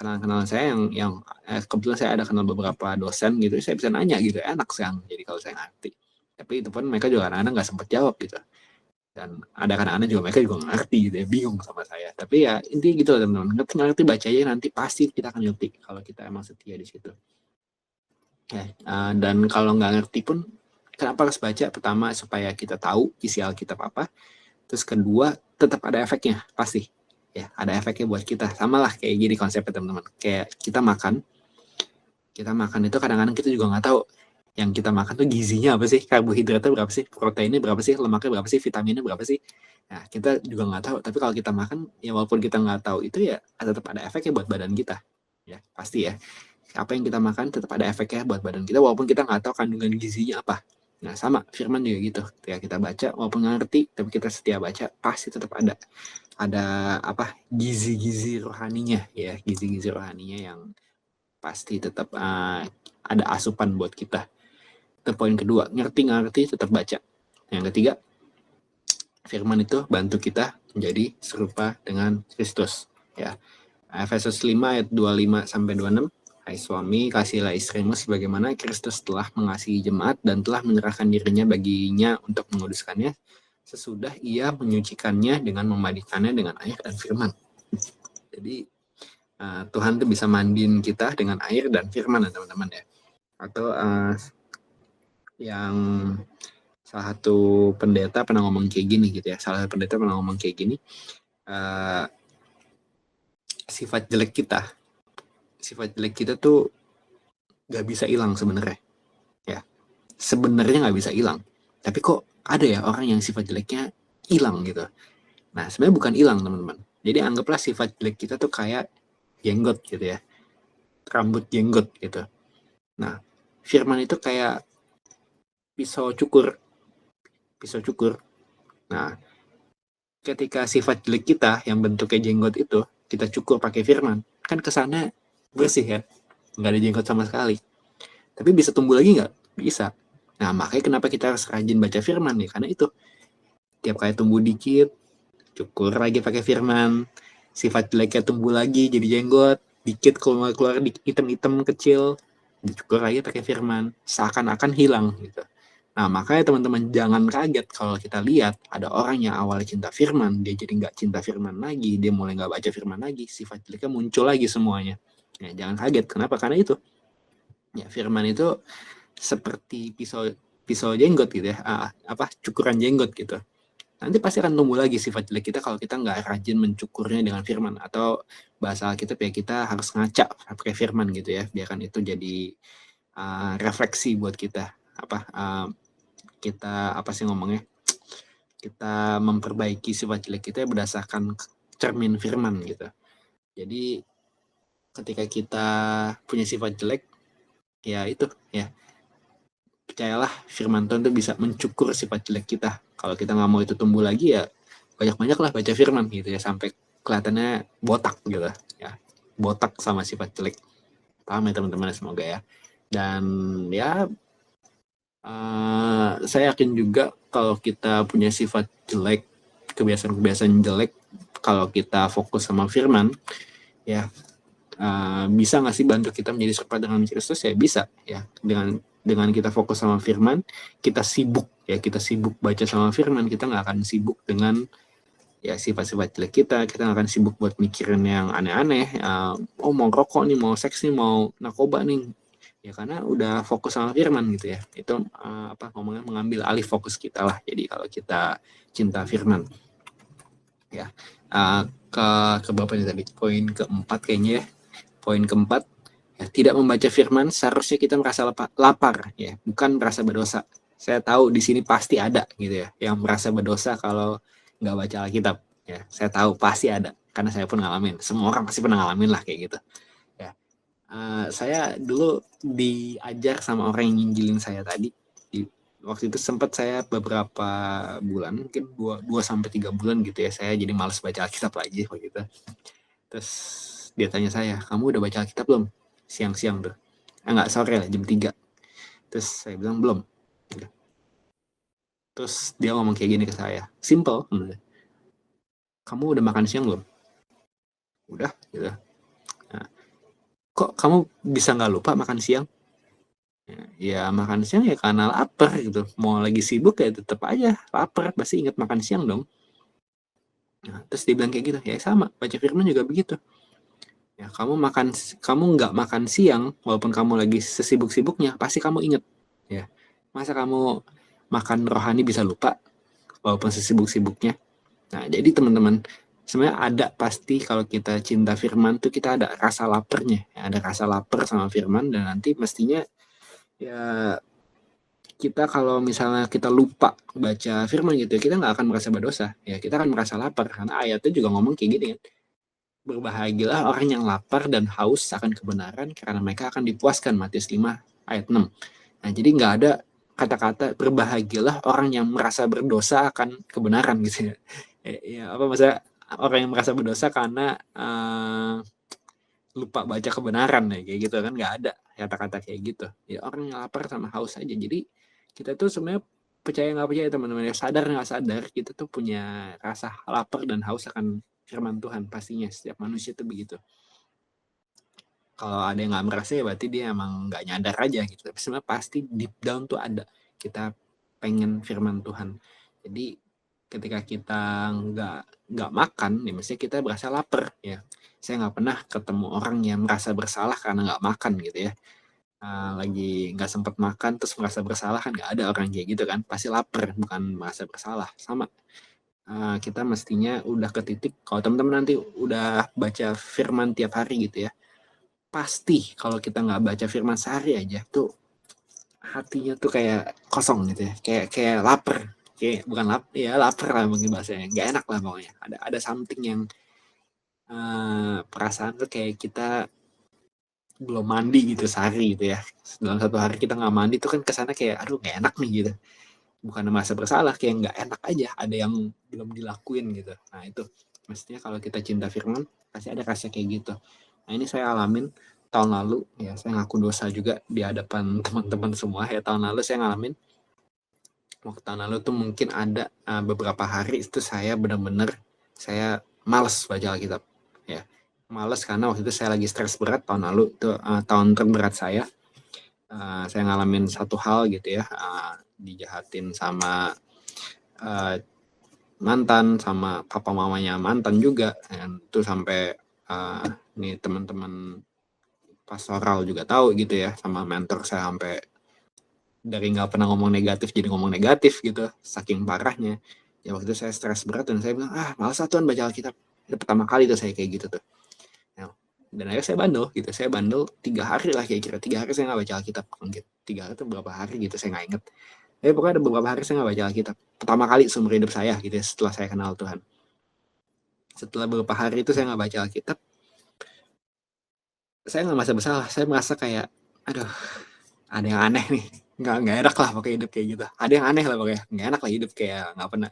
kenalan saya yang kebetulan saya ada kenal beberapa dosen gitu, saya bisa nanya gitu, enak sekarang. Jadi kalau saya ngerti, tapi itu pun mereka juga anak-anak nggak sempat jawab gitu. Dan ada anak-anak juga, mereka juga ngerti gitu ya, bingung sama saya. Tapi ya intinya gitu teman-teman, ngerti baca aja, nanti pasti kita akan ngerti kalau kita emang setia di situ ya. Dan kalau nggak ngerti pun, kenapa harus baca? Pertama supaya kita tahu isi Alkitab apa, terus kedua tetap ada efeknya pasti ya, ada efeknya buat kita. Sama lah kayak gini konsepnya teman-teman, kayak kita makan itu kadang-kadang kita juga nggak tahu yang kita makan tuh gizinya apa sih, karbohidratnya berapa sih, proteinnya berapa sih, lemaknya berapa sih, vitaminnya berapa sih. Nah kita juga nggak tahu, tapi kalau kita makan ya, walaupun kita nggak tahu itu ya, tetap ada efeknya buat badan kita ya, pasti ya. Apa yang kita makan tetap ada efeknya buat badan kita, walaupun kita nggak tahu kandungan gizinya apa. Nah sama firman juga gitu, ketika kita baca walaupun nggak ngerti, tapi kita setia baca, pasti tetap ada gizi-gizi rohaninya ya, gizi-gizi rohaninya yang pasti tetap ada asupan buat kita. Itu poin kedua, ngerti nggak ngerti tetap baca. Yang ketiga, firman itu bantu kita menjadi serupa dengan Kristus ya. Efesus 5 ayat 25 sampai 26. Hai suami, kasihilah istrimu sebagaimana Kristus telah mengasihi jemaat dan telah menyerahkan dirinya baginya untuk menguduskannya, sesudah ia menyucikannya dengan memandikannya dengan air dan firman. Jadi Tuhan tuh bisa mandiin kita dengan air dan firman ya teman-teman ya. Atau yang salah satu pendeta pernah ngomong kayak gini gitu ya. Salah satu pendeta pernah ngomong kayak gini. Sifat jelek kita tuh gak bisa hilang sebenarnya. Ya. Sebenarnya gak bisa hilang. Tapi kok ada ya orang yang sifat jeleknya hilang gitu. Nah, sebenarnya bukan hilang teman-teman. Jadi anggaplah sifat jelek kita tuh kayak jenggot gitu ya. Rambut jenggot gitu. Nah, firman itu kayak pisau cukur. Nah, ketika sifat jelek kita yang bentuknya jenggot itu kita cukur pakai firman, kan kesannya bersih kan, nggak ada jenggot sama sekali. Tapi bisa tumbuh lagi nggak? Bisa. Nah, makanya kenapa kita harus rajin baca firman nih, karena itu tiap kali tumbuh dikit, cukur lagi pakai firman, sifat jeleknya tumbuh lagi jadi jenggot, dikit keluar hitam-hitam kecil, dicukur lagi pakai firman, seakan-akan hilang gitu. Nah, makanya teman-teman jangan kaget kalau kita lihat ada orang yang awalnya cinta firman, dia jadi nggak cinta firman lagi, dia mulai nggak baca firman lagi, sifat jeleknya muncul lagi semuanya. Ya, jangan kaget. Kenapa? Karena itu ya, firman itu seperti pisau jenggot gitu ya, cukuran jenggot gitu. Nanti pasti akan tumbuh lagi sifat jelek kita kalau kita nggak rajin mencukurnya dengan firman, atau bahasa Alkitab ya, kita harus ngaca pakai firman gitu ya, biarkan itu jadi refleksi buat kita. Kita memperbaiki sifat jelek kita berdasarkan cermin firman gitu. Jadi ketika kita punya sifat jelek, ya itu ya, percayalah firman Tuhan itu bisa mencukur sifat jelek kita. Kalau kita nggak mau itu tumbuh lagi ya, banyak-banyaklah baca firman gitu ya, sampai kelihatannya botak gitu ya, botak sama sifat jelek. Paham ya teman-teman, semoga ya. Dan ya, saya yakin juga kalau kita punya sifat jelek, kebiasaan-kebiasaan jelek, kalau kita fokus sama firman ya, bisa nggak sih bantu kita menjadi serupa dengan Kristus? Ya bisa ya, dengan kita fokus sama firman, kita sibuk baca sama firman, kita nggak akan sibuk dengan ya sifat-sifat jelek kita nggak akan sibuk buat mikirin yang aneh-aneh, mau rokok nih, mau seks nih, mau narkoba nih ya, karena udah fokus sama firman gitu ya. Itu ngomongnya mengambil alih fokus kita lah. Jadi kalau kita cinta firman, ya. Ke berapa nih tadi? Poin keempat kayaknya ya. Poin keempat, ya, tidak membaca firman seharusnya kita merasa lapar, ya, bukan merasa berdosa. Saya tahu di sini pasti ada gitu ya, yang merasa berdosa kalau nggak baca Alkitab. Ya, saya tahu pasti ada, karena saya pun ngalamin. Semua orang pasti pernah ngalamin lah kayak gitu. Ya, saya dulu diajar sama orang yang nginjilin saya tadi. Waktu itu sempat saya beberapa bulan, mungkin 2-3 bulan gitu ya, saya jadi malas baca Alkitab lagi gitu. Terus dia tanya saya, kamu udah baca Alkitab belum? Siang-siang tuh. Enggak, sore lah, jam 3. Terus saya bilang belum. Terus dia ngomong kayak gini ke saya, simple, kamu udah makan siang belum? Udah, gitu. Nah, kok kamu bisa nggak lupa makan siang? Ya makan siang ya karena lapar gitu. Mau lagi sibuk ya tetap aja lapar, pasti ingat makan siang dong. Nah, terus dia bilang kayak gitu, ya sama, baca firman juga begitu. Ya, kamu nggak makan siang, walaupun kamu lagi sesibuk-sibuknya, pasti kamu ingat. Ya, masa kamu makan rohani bisa lupa, walaupun sesibuk-sibuknya. Nah, jadi teman-teman, sebenarnya ada pasti kalau kita cinta firman tuh kita ada rasa laparnya, ya, ada rasa lapar sama firman, dan nanti mestinya ya kita kalau misalnya kita lupa baca firman gitu, kita nggak akan merasa berdosa, ya kita akan merasa lapar, karena ayatnya juga ngomong kayak gini kan. Berbahagialah orang yang lapar dan haus akan kebenaran karena mereka akan dipuaskan. Matius 5 ayat 6. Nah, jadi nggak ada kata-kata berbahagialah orang yang merasa berdosa akan kebenaran gitu ya. Ya apa maksudnya orang yang merasa berdosa karena lupa baca kebenaran ya kayak gitu kan, nggak ada kata-kata kayak gitu. Ya orang yang lapar sama haus aja. Jadi kita tuh sebenarnya percaya nggak percaya teman-teman ya, sadar nggak sadar kita tuh punya rasa lapar dan haus akan firman Tuhan, pastinya setiap manusia tuh begitu. Kalau ada yang nggak merasa ya berarti dia emang nggak nyadar aja gitu, tapi sebenarnya pasti deep down tuh ada, kita pengen firman Tuhan. Jadi ketika kita nggak makan ya mestinya kita berasa lapar ya. Saya nggak pernah ketemu orang yang merasa bersalah karena nggak makan gitu ya. Lagi nggak sempat makan terus merasa bersalah, kan nggak ada orang kayak gitu kan, pasti lapar bukan merasa bersalah. Sama kita mestinya udah ke titik, kalau teman-teman nanti udah baca firman tiap hari gitu ya, pasti kalau kita nggak baca firman sehari aja tuh hatinya tuh kayak kosong gitu ya, kayak lapar, kayak bukan ya lapar lah mungkin bahasanya, nggak enak lah pokoknya, ada something yang perasaan tuh kayak kita belum mandi gitu sehari gitu ya, dalam 1 hari kita nggak mandi tuh kan kesana kayak aduh nggak enak nih gitu, bukan merasa bersalah, kayak nggak enak aja, ada yang belum dilakuin gitu. Nah itu mestinya kalau kita cinta firman pasti ada rasa kayak gitu. Nah ini saya alamin tahun lalu ya, saya ngaku dosa juga di hadapan teman-teman semua ya. Tahun lalu saya ngalamin, waktu tahun lalu tuh mungkin ada beberapa hari itu saya benar-benar saya males baca Alkitab ya. Males karena waktu itu saya lagi stres berat tahun lalu, itu tahun terberat saya. Saya ngalamin satu hal gitu ya, dijahatin sama mantan, sama papa mamanya mantan juga, dan itu sampai nih teman-teman pastoral juga tahu gitu ya, sama mentor saya, sampai dari nggak pernah ngomong negatif jadi ngomong negatif gitu, saking parahnya. Ya waktu itu saya stres berat dan saya bilang malas Tuhan baca Alkitab. Itu pertama kali tuh saya kayak gitu tuh. Nah, dan akhirnya saya bandel gitu, saya bandel 3 hari lah kira-kira, 3 hari saya nggak baca Alkitab mungkin. 3 hari itu berapa hari gitu saya nggak inget. Tapi pokoknya ada beberapa hari saya nggak baca Alkitab. Pertama kali seumur hidup saya gitu ya, setelah saya kenal Tuhan. Setelah beberapa hari itu saya nggak baca Alkitab, saya nggak merasa bersalah. Saya merasa kayak, aduh, ada yang aneh nih. Nggak enak lah pakai hidup kayak gitu. Ada yang aneh lah pokoknya. Nggak enak lah hidup kayak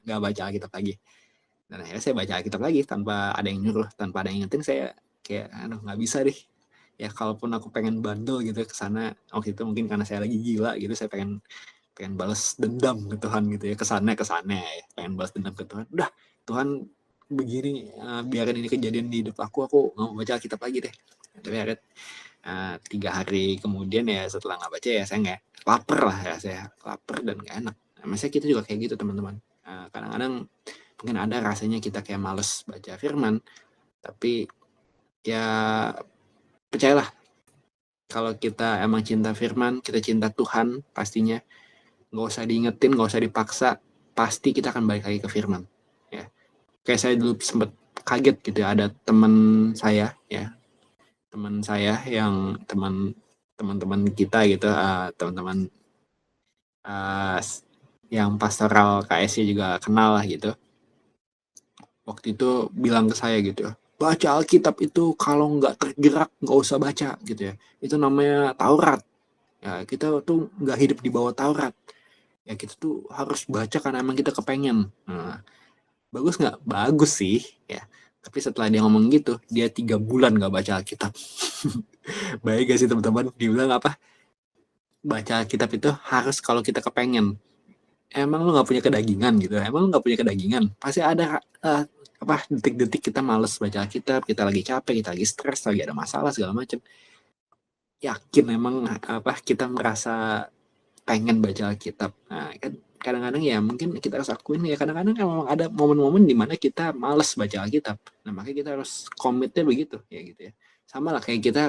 nggak baca Alkitab lagi. Dan akhirnya saya baca Alkitab lagi tanpa ada yang nyuruh, tanpa ada yang ingetin. Saya kayak, aduh nggak bisa deh. Ya kalaupun aku pengen bandel gitu ke sana, waktu itu mungkin karena saya lagi gila gitu, saya pengen balas dendam ke Tuhan gitu ya, kesana ya, pengen balas dendam ke Tuhan. Udah, Tuhan begini, biarin ini kejadian di hidup aku nggak mau baca Alkitab lagi deh. Tapi akhirnya 3 hari kemudian ya, setelah nggak baca ya saya nggak lapar lah ya, saya lapar dan nggak enak. Nah, maksudnya kita juga kayak gitu teman-teman. Kadang-kadang mungkin ada rasanya kita kayak males baca firman, tapi ya percayalah, kalau kita emang cinta firman, kita cinta Tuhan, pastinya nggak usah diingetin, nggak usah dipaksa, pasti kita akan balik lagi ke firman ya. kayak saya dulu sempat kaget gitu ya, ada teman saya yang teman-teman kita gitu, teman-teman yang pastoral KSI juga kenal lah gitu. Waktu itu bilang ke saya gitu, baca Alkitab itu kalau nggak tergerak nggak usah baca gitu ya. Itu namanya Taurat. Ya, kita tuh nggak hidup di bawah Taurat. Ya kita tuh harus baca karena emang kita kepengen. Nah, bagus nggak? Bagus sih. Ya. Tapi setelah dia ngomong gitu, dia 3 bulan nggak baca Alkitab. Baik gak sih teman-teman? Dia bilang apa? Baca Alkitab itu harus kalau kita kepengen. Emang lu nggak punya kedagingan gitu? Emang lu nggak punya kedagingan? Pasti ada detik-detik kita males baca Alkitab, kita lagi capek, kita lagi stres, lagi ada masalah segala macam. Yakin emang kita merasa pengen baca Alkitab. Nah, kan kadang-kadang ya mungkin kita harus akuin ya, kadang-kadang memang ada momen-momen di mana kita males baca Alkitab. Nah, makanya kita harus komitnya begitu ya gitu ya. Sama lah kayak kita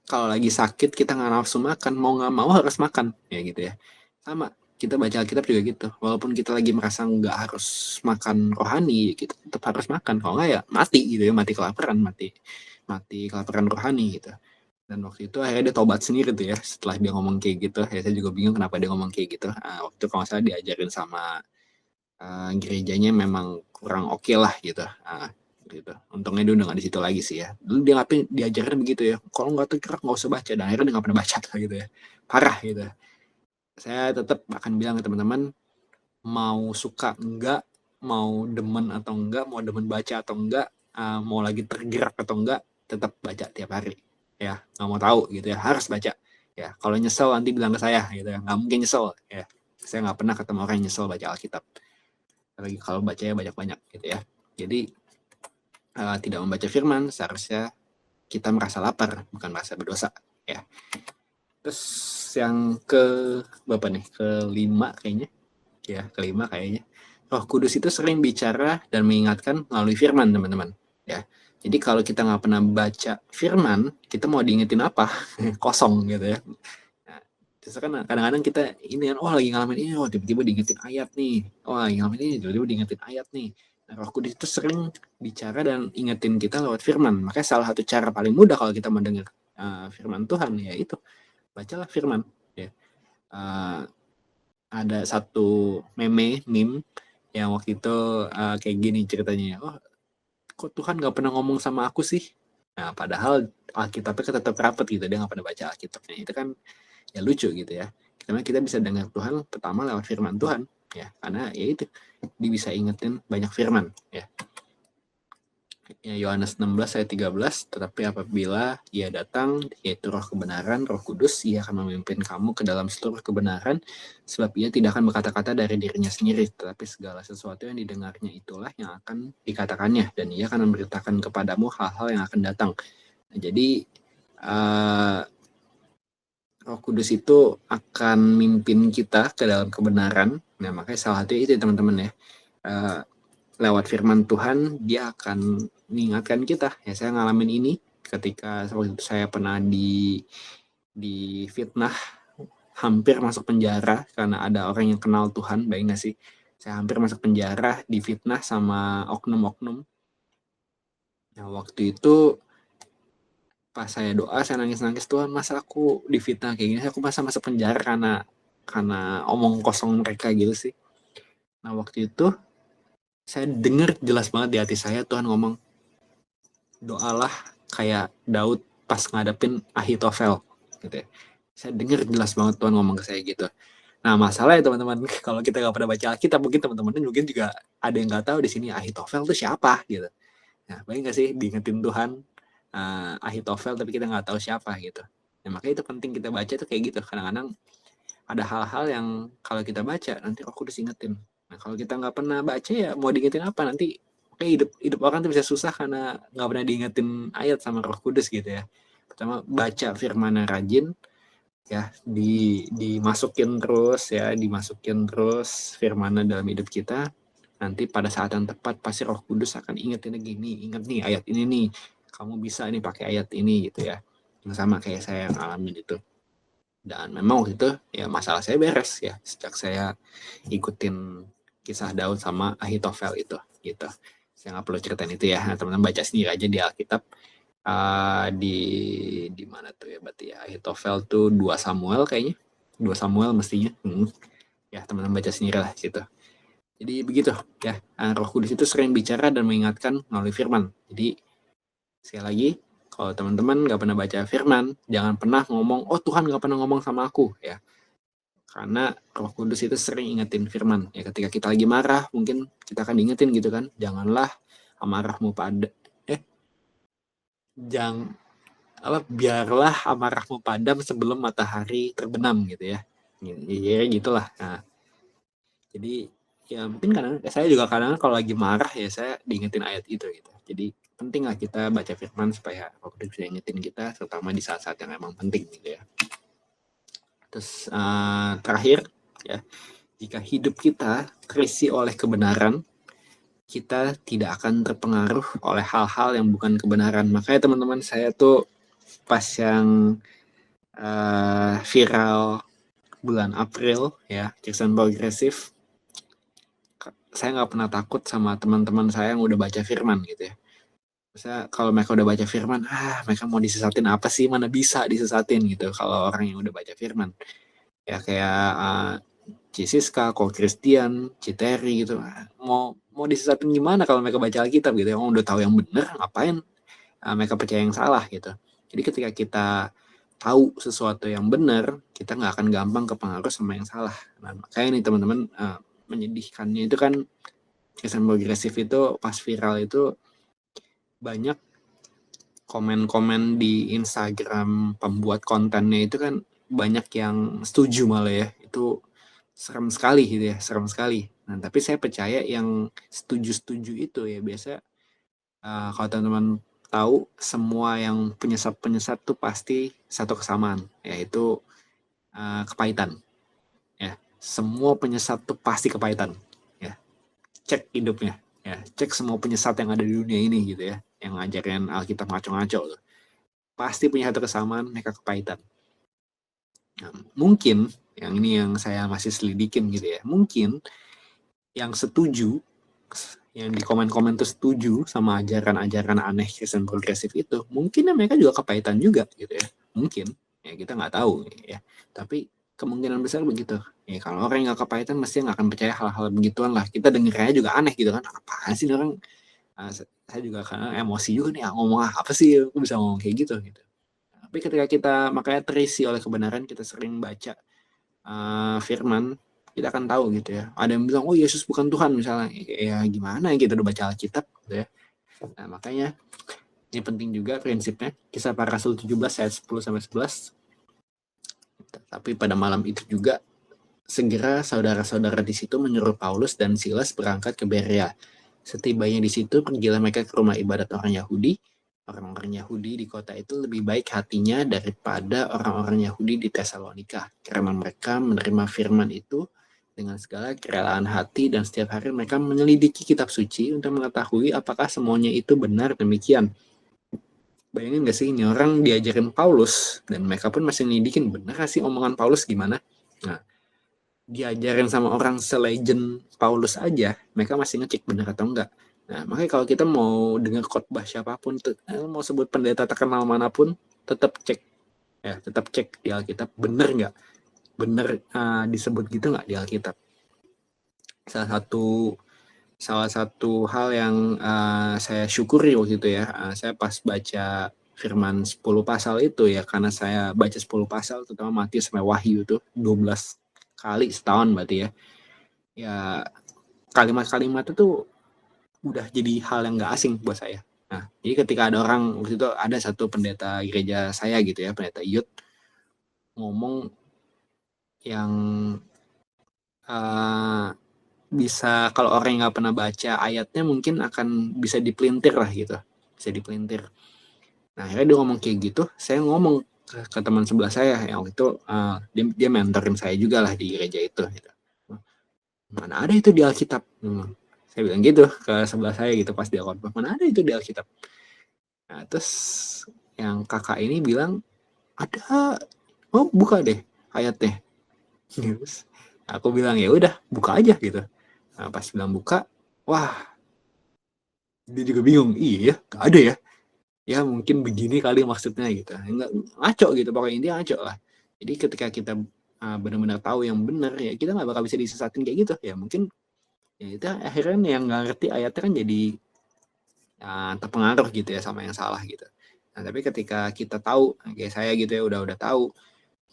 kalau lagi sakit kita nggak nafsu makan, mau nggak mau harus makan ya gitu ya. Sama kita baca Alkitab juga gitu, walaupun kita lagi merasa nggak harus makan rohani, kita tetap harus makan, kalau nggak ya mati gitu ya, mati kelaparan rohani gitu. Dan waktu itu akhirnya dia tobat sendiri tuh ya, setelah dia ngomong kayak gitu. Ya saya juga bingung kenapa dia ngomong kayak gitu. Waktu itu kalau nggak salah diajarin sama gerejanya memang kurang oke lah gitu. Gitu. Untungnya dia udah nggak di situ lagi sih ya. Dulu dia ngapain diajarin begitu ya. Kalau nggak tergerak nggak usah baca. Dan akhirnya dia nggak pernah baca gitu ya. Parah gitu. Saya tetap akan bilang ke teman-teman, mau suka enggak, mau demen atau enggak, mau demen baca atau enggak, mau lagi tergerak atau enggak, tetap baca tiap hari. Ya, nggak mau tahu gitu ya, harus baca. Ya, kalau nyesel nanti bilang ke saya gitu ya. Nggak mungkin nyesel ya. Saya nggak pernah ketemu orang yang nyesel baca Alkitab. Apalagi kalau bacanya banyak-banyak gitu ya. Jadi tidak membaca firman seharusnya kita merasa lapar, bukan merasa berdosa ya. Terus yang berapa nih? Kelima kayaknya. Ya, kelima kayaknya. Roh Kudus itu sering bicara dan mengingatkan melalui firman, teman-teman. Ya. Jadi kalau kita nggak pernah baca firman, kita mau diingetin apa? Kosong gitu ya. Nah, terus kan kadang-kadang kita ini kan, lagi ngalamin ini, tiba-tiba diingetin ayat nih. Lagi ngalamin ini, tiba-tiba diingetin ayat nih. Nah, Roh Kudus itu sering bicara dan ingetin kita lewat firman. Makanya salah satu cara paling mudah kalau kita mendengar firman Tuhan, yaitu bacalah firman. Ya. Ada satu meme yang waktu itu kayak gini ceritanya. Kok Tuhan gak pernah ngomong sama aku sih? Nah, padahal Alkitabnya tetap rapat gitu. Dia gak pernah baca Alkitabnya. Itu kan ya lucu gitu ya. Karena kita bisa dengar Tuhan pertama lewat firman Tuhan. Ya, karena ya itu, dia bisa ingetin banyak firman. Ya. Yohanes 16 ayat 13, tetapi apabila ia datang, yaitu roh kebenaran, Roh Kudus, ia akan memimpin kamu ke dalam seluruh kebenaran, sebab ia tidak akan berkata-kata dari dirinya sendiri, tetapi segala sesuatu yang didengarnya itulah yang akan dikatakannya, dan ia akan memberitakan kepadamu hal-hal yang akan datang. Nah, jadi Roh Kudus itu akan mimpin kita ke dalam kebenaran. Nah, makanya salah satu itu teman-teman ya, lewat firman Tuhan dia akan mengingatkan kita. Ya, saya ngalamin ini ketika waktu itu saya pernah di fitnah, hampir masuk penjara karena ada orang yang kenal Tuhan. Bayang gak sih, saya hampir masuk penjara, difitnah sama oknum-oknum. Nah, waktu itu pas saya doa, saya nangis-nangis, Tuhan masa aku difitnah kayak gini, aku masa masuk penjara karena omong kosong mereka gitu sih. Nah, waktu itu saya dengar jelas banget di hati saya Tuhan ngomong, doalah kayak Daud pas ngadepin Ahitofel gitu ya. Saya dengar jelas banget Tuhan ngomong ke saya gitu. Nah, masalahnya teman-teman, kalau kita nggak pernah baca Alkitab, mungkin teman-teman mungkin juga ada yang nggak tahu di sini Ahitofel itu siapa gitu. Nah, bayang nggak sih diingetin Tuhan Ahitofel tapi kita nggak tahu siapa gitu. Nah, makanya itu penting kita baca tuh kayak gitu. Kadang-kadang ada hal-hal yang kalau kita baca nanti aku diingetin. Nah, kalau kita nggak pernah baca ya mau diingetin apa nanti? Oke, hidup orang tuh bisa susah karena nggak pernah diingetin ayat sama Roh Kudus gitu ya. Pertama baca firman rajin ya, dimasukin terus firman dalam hidup kita. Nanti pada saat yang tepat pasti Roh Kudus akan ingetin gini, inget nih ayat ini nih, kamu bisa nih pakai ayat ini gitu ya. Sama kayak saya yang ngalamin itu. Dan memang waktu itu ya masalah saya beres ya, sejak saya ikutin kisah Daud sama Ahitofel itu gitu. Saya nggak perlu ceritain itu ya. Nah, teman-teman baca sendiri aja di Alkitab. Di mana tuh ya, berarti ya Ahitofel tuh 2 Samuel kayaknya. 2 Samuel mestinya. Ya, teman-teman baca sendiri lah situ. Jadi begitu ya. Roh Kudus itu sering bicara dan mengingatkan melalui firman. Jadi sekali lagi, kalau teman-teman nggak pernah baca firman, jangan pernah ngomong, oh Tuhan nggak pernah ngomong sama aku ya. Karena Roh Kudus itu sering ingetin firman. Ya, ketika kita lagi marah, mungkin kita akan diingetin gitu kan. Janganlah amarahmu biarlah amarahmu padam sebelum matahari terbenam gitu ya. Ya gitulah. Nah, jadi ya mungkin saya juga kadang kalau lagi marah ya saya diingetin ayat itu gitu. Jadi penting lah kita baca firman supaya Roh Kudus bisa ingetin kita, terutama di saat-saat yang emang penting gitu ya. Terus terakhir ya, jika hidup kita terisi oleh kebenaran, kita tidak akan terpengaruh oleh hal-hal yang bukan kebenaran. Makanya teman-teman, saya tuh pas yang viral bulan April ya, Kristen Progresif, saya nggak pernah takut sama teman-teman saya yang udah baca firman gitu ya. Misalnya kalau mereka udah baca firman, mereka mau disesatin apa sih? Mana bisa disesatin gitu kalau orang yang udah baca firman. Ya kayak Cisiska, Ko Christian, Citeri gitu. Mau disesatin gimana kalau mereka baca Alkitab gitu ya. Orang udah tahu yang benar, ngapain mereka percaya yang salah gitu. Jadi ketika kita tahu sesuatu yang benar, kita nggak akan gampang kepengaruh sama yang salah. Nah, makanya nih teman-teman, menyedihkannya itu kan Kristen Progresif itu pas viral itu banyak komen-komen di Instagram pembuat kontennya itu kan banyak yang setuju malah ya. Itu serem sekali gitu ya, serem sekali. Nah, tapi saya percaya yang setuju-setuju itu ya biasa kalau teman-teman tahu, semua yang penyesat-penyesat tuh pasti satu kesamaan, yaitu kepahitan. Ya, semua penyesat tuh pasti kepahitan. Ya, cek hidupnya. Ya, cek semua penyesat yang ada di dunia ini gitu ya, yang ngajarin Alkitab ngaco-ngaco tuh. Pasti punya satu kesamaan, mereka kepahitan. Nah, mungkin yang ini yang saya masih selidikin gitu ya. Mungkin yang setuju, yang di komen-komen tuh setuju sama ajaran-ajaran aneh Kristen Progresif itu, mungkin mereka juga kepahitan juga gitu ya. Mungkin, ya kita nggak tahu ya. Tapi kemungkinan besar begitu. Ya kalau orang yang nggak kepahitan mesti nggak akan percaya hal-hal begituan lah. Kita dengernya juga aneh gitu kan. Apaan sih orang? Saya juga karena emosi juga nih, ngomong apa sih? Aku bisa ngomong kayak gitu. Tapi ketika kita makanya terisi oleh kebenaran, kita sering baca firman, kita akan tahu gitu ya. Ada yang bilang, oh Yesus bukan Tuhan misalnya. Ya gimana ya, kita udah baca Alkitab gitu ya. Nah makanya ini penting juga prinsipnya. Kisah Para Rasul 17 ayat 10-11. Tapi pada malam itu juga segera saudara-saudara di situ menyuruh Paulus dan Silas berangkat ke Berea. Setibanya di situ, pergilah mereka ke rumah ibadat orang Yahudi. Orang-orang Yahudi di kota itu lebih baik hatinya daripada orang-orang Yahudi di Tesalonika, karena mereka menerima firman itu dengan segala kerelaan hati, dan setiap hari mereka menyelidiki kitab suci untuk mengetahui apakah semuanya itu benar demikian. Bayangin gak sih, ini orang diajarin Paulus dan mereka pun masih nyelidikin benar sih omongan Paulus gimana. Nah, diajarin sama orang selegend Paulus aja, mereka masih ngecek benar atau enggak. Nah, makanya kalau kita mau dengar khotbah siapapun, mau sebut pendeta terkenal manapun, tetap cek. Ya, tetap cek di Alkitab, bener nggak? Bener disebut gitu nggak di Alkitab? Salah satu hal yang saya syukuri waktu itu ya, saya pas baca firman 10 pasal itu ya, karena saya baca 10 pasal, terutama Matius sampai Wahyu tuh 12 kali setahun berarti ya. Ya, kalimat-kalimat itu udah jadi hal yang gak asing buat saya. Nah, jadi ketika ada orang, waktu itu ada satu pendeta gereja saya gitu ya, pendeta Yud, ngomong yang bisa, kalau orang yang gak pernah baca ayatnya mungkin akan bisa dipelintir lah gitu. Bisa dipelintir. Nah, akhirnya dia ngomong kayak gitu, saya ngomong ke teman sebelah saya, yang itu dia mentorin saya juga lah di gereja itu. Gitu. Mana ada itu di Alkitab? Saya bilang gitu ke sebelah saya gitu pas dia khotbah, mana ada itu di Alkitab. Nah, terus yang kakak ini bilang, ada, oh buka deh ayatnya. Terus aku bilang ya udah buka aja gitu. Nah, pas bilang buka, wah, dia juga bingung. Iya, gak ada ya. Ya mungkin begini kali maksudnya gitu. Enggak ngaco gitu, pokoknya intinya ngaco lah. Jadi ketika kita benar-benar tahu yang benar, ya kita nggak bakal bisa disesatin kayak gitu. Ya mungkin ya itu akhirnya yang nggak ngerti ayatnya kan jadi terpengaruh gitu ya sama yang salah gitu. Nah tapi ketika kita tahu, kayak saya gitu ya udah tahu,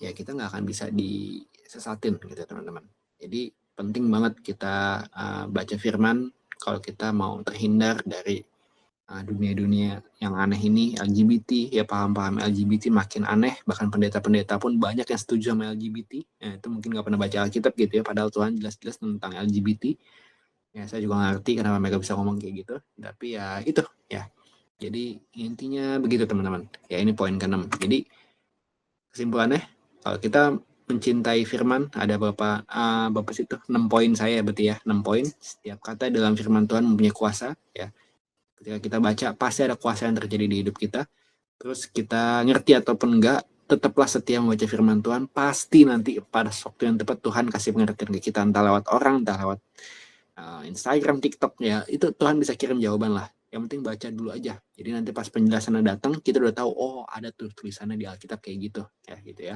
ya kita nggak akan bisa disesatin gitu teman-teman. Jadi penting banget kita baca firman kalau kita mau terhindar dari dunia-dunia yang aneh ini, LGBT, ya paham-paham LGBT makin aneh, bahkan pendeta-pendeta pun banyak yang setuju sama LGBT. Ya, itu mungkin nggak pernah baca Alkitab gitu ya, padahal Tuhan jelas-jelas tentang LGBT. Ya saya juga ngerti kenapa mereka bisa ngomong kayak gitu, tapi ya itu ya. Jadi intinya begitu teman-teman. Ya ini poin ke-6. Jadi kesimpulannya, kalau kita mencintai firman, ada berapa situ 6 poin saya berarti ya, 6 poin. Setiap kata dalam firman Tuhan mempunyai kuasa ya. Ketika kita baca, pasti ada kuasa yang terjadi di hidup kita. Terus kita ngerti ataupun enggak, tetaplah setia membaca firman Tuhan. Pasti nanti pada waktu yang tepat Tuhan kasih pengertian ke kita, entah lewat orang, entah lewat Instagram, TikTok ya. Itu Tuhan bisa kirim jawaban lah. Yang penting baca dulu aja. Jadi nanti pas penjelasannya datang, kita udah tahu, oh ada tuh tulisannya di Alkitab kayak gitu. Ya gitu ya.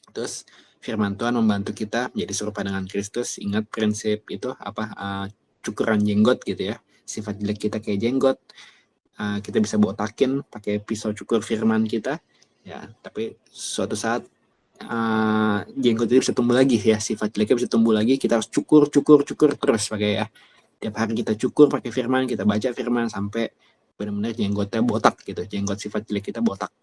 Terus firman Tuhan membantu kita menjadi serupa dengan Kristus. Ingat prinsip itu cukuran jenggot gitu ya. Sifat jelek kita kayak jenggot, kita bisa botakin pakai pisau cukur firman kita ya, tapi suatu saat jenggot itu bisa tumbuh lagi ya, sifat jeleknya bisa tumbuh lagi. Kita harus cukur terus pakai ya, tiap hari kita cukur pakai firman, kita baca firman sampai benar-benar jenggotnya botak gitu, jenggot sifat jelek kita botak.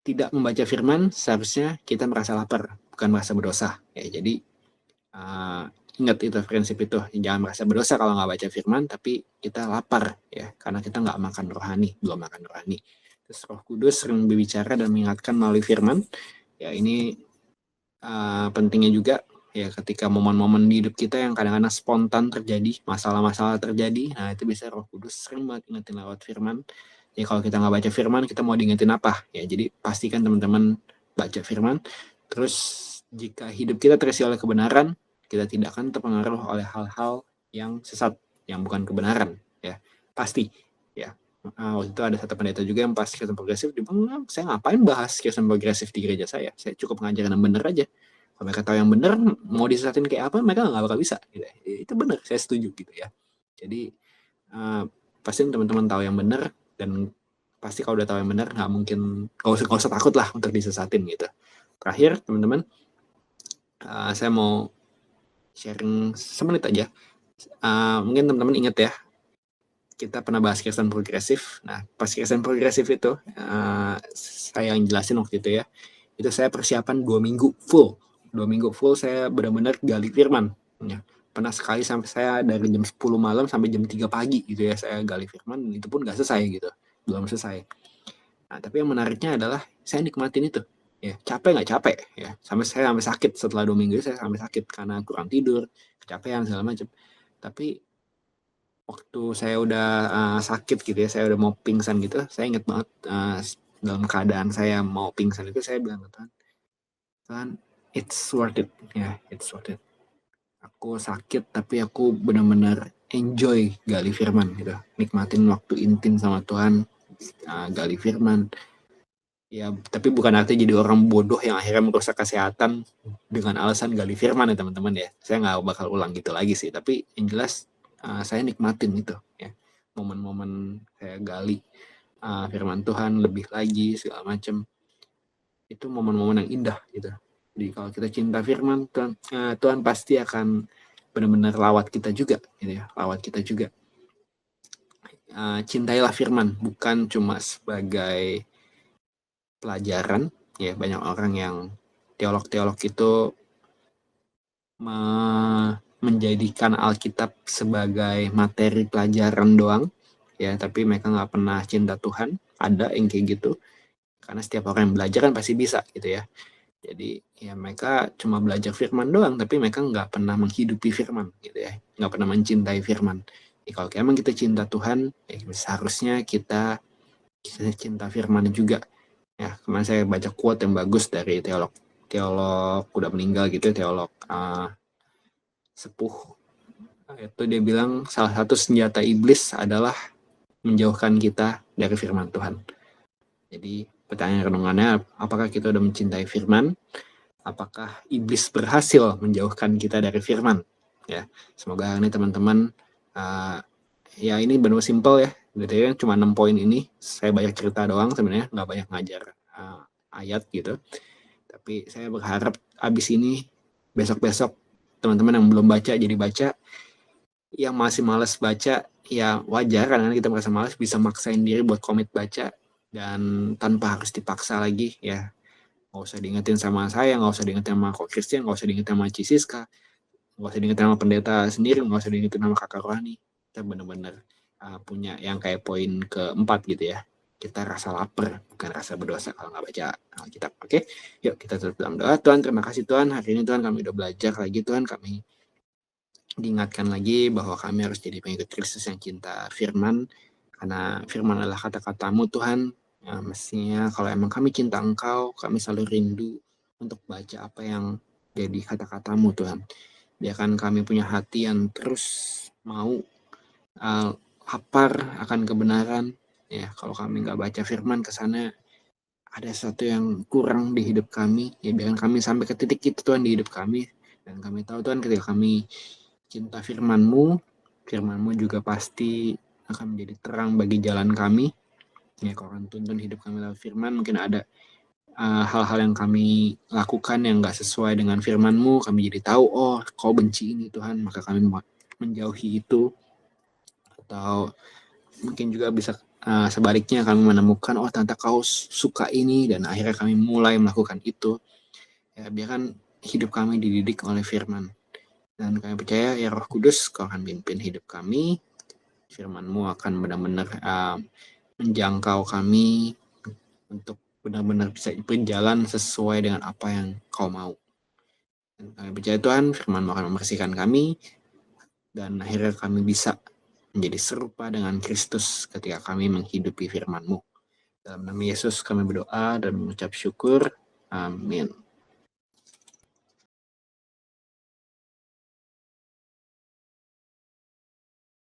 Tidak membaca firman seharusnya kita merasa lapar, bukan merasa berdosa ya. Jadi ingat itu prinsip itu, jangan merasa berdosa kalau nggak baca firman, tapi kita lapar ya, karena kita nggak makan rohani, belum makan rohani. Terus Roh Kudus sering berbicara dan mengingatkan melalui firman. Ya ini pentingnya juga ya, ketika momen-momen di hidup kita yang kadang-kadang spontan terjadi, masalah-masalah terjadi, nah itu bisa Roh Kudus sering banget ingetin lewat firman. Ya kalau kita nggak baca firman, kita mau diingetin apa? Ya jadi pastikan teman-teman baca firman. Terus jika hidup kita terisi oleh kebenaran, kita tidak akan terpengaruh oleh hal-hal yang sesat, yang bukan kebenaran ya, pasti ya. Waktu itu ada satu pendeta juga yang pas Kristen progresif, dia bilang, saya ngapain bahas Kristen progresif di gereja saya cukup mengajarkan yang benar aja. Kalau mereka tahu yang benar, mau disesatin kayak apa, mereka nggak bakal bisa gitu. Itu benar, saya setuju gitu ya. Jadi pasti teman-teman tahu yang benar, dan pasti kalau udah tahu yang benar, nggak mungkin, nggak usah takut lah untuk disesatin gitu. Terakhir teman-teman, saya mau sharing semenit aja. Mungkin teman-teman ingat ya, kita pernah bahas Kristen progresif. Nah, pas Kristen progresif itu, saya yang jelasin waktu itu ya, itu saya persiapan 2 minggu full. 2 minggu full saya benar-benar gali firman. Ya. Pernah sekali sampai saya dari jam 10 malam sampai jam 3 pagi gitu ya, saya gali firman, itu pun gak selesai gitu, belum selesai. Nah, tapi yang menariknya adalah saya nikmatin itu. Ya, capek nggak capek ya, saya sampai sakit setelah 2 minggu, saya sampai sakit karena kurang tidur, kecapean segala macam. Tapi waktu saya udah sakit gitu ya, saya udah mau pingsan gitu, saya ingat banget dalam keadaan saya mau pingsan itu, saya bilang ke Tuhan, it's worth it ya, it's worth it. Aku sakit tapi aku benar-benar enjoy gali firman gitu, nikmatin waktu intim sama Tuhan, gali firman. Ya, tapi bukan artinya jadi orang bodoh yang akhirnya merusak kesehatan dengan alasan gali firman ya teman-teman ya. Saya nggak bakal ulang gitu lagi sih. Tapi yang jelas saya nikmatin itu ya. Momen-momen saya gali firman Tuhan lebih lagi segala macam. Itu momen-momen yang indah gitu. Jadi kalau kita cinta firman, Tuhan pasti akan benar-benar lawat kita juga gitu ya. Lawat kita juga. Cintailah firman, bukan cuma sebagai pelajaran ya. Banyak orang yang teolog-teolog itu menjadikan Alkitab sebagai materi pelajaran doang ya, tapi mereka nggak pernah cinta Tuhan. Ada yang kayak gitu, karena setiap orang yang belajar kan pasti bisa gitu ya. Jadi ya mereka cuma belajar firman doang, tapi mereka nggak pernah menghidupi firman gitu ya, nggak pernah mencintai firman. Ya, kalau emang kita cinta Tuhan, ya seharusnya kita cinta firman juga. Ya, kemarin saya baca quote yang bagus dari teolog udah meninggal gitu, teolog sepuh, itu dia bilang salah satu senjata iblis adalah menjauhkan kita dari firman Tuhan. Jadi pertanyaan renungannya, apakah kita udah mencintai firman? Apakah iblis berhasil menjauhkan kita dari firman? Ya, semoga ini teman-teman, ya ini benar simpel ya. Jadi cuma 6 poin ini. Saya banyak cerita doang sebenarnya, nggak banyak ngajar ayat gitu. Tapi saya berharap abis ini besok-besok teman-teman yang belum baca jadi baca. Yang masih males baca ya wajar, karena kita merasa males, bisa maksain diri buat komit baca dan tanpa harus dipaksa lagi ya. Nggak usah diingetin sama saya, nggak usah diingetin sama Kok Christian, nggak usah diingetin sama Cisiska, nggak usah diingetin sama pendeta sendiri, nggak usah diingetin sama kakak rohani. Kita benar-benar punya yang kayak poin keempat gitu ya. Kita rasa lapar, bukan rasa berdosa kalau nggak baca Alkitab. Oke, yuk kita tutup dalam doa. Tuhan, terima kasih Tuhan, hari ini Tuhan kami udah belajar lagi Tuhan, kami diingatkan lagi bahwa kami harus jadi pengikut Kristus yang cinta firman, karena firman adalah kata-katamu Tuhan. Ya, mestinya kalau emang kami cinta Engkau, kami selalu rindu untuk baca apa yang jadi kata-katamu Tuhan. Biarkan kami punya hati yang terus mau lapar akan kebenaran. Ya, kalau kami nggak baca firman ke sana, ada sesuatu yang kurang di hidup kami. Ya, biarkan kami sampai ke titik itu Tuhan di hidup kami. Dan kami tahu Tuhan, ketika kami cinta firman-Mu, firman-Mu juga pasti akan menjadi terang bagi jalan kami. Ya, kalau akan tuntun hidup kami lewat firman, mungkin ada hal-hal yang kami lakukan yang gak sesuai dengan firman-Mu, kami jadi tahu, oh Kau benci ini Tuhan, maka kami menjauhi itu. Atau mungkin juga bisa sebaliknya, kami menemukan, oh ternyata Kau suka ini, dan akhirnya kami mulai melakukan itu. Ya, biarkan hidup kami dididik oleh firman. Dan kami percaya ya Roh Kudus, Kau akan pimpin hidup kami. Firman-Mu akan benar-benar menjangkau kami untuk benar-benar bisa berjalan sesuai dengan apa yang Kau mau. Dan kami percaya Tuhan, firman-Mu akan membersihkan kami, dan akhirnya kami bisa menjadi serupa dengan Kristus ketika kami menghidupi firman-Mu. Dalam nama Yesus kami berdoa dan mengucap syukur. Amin.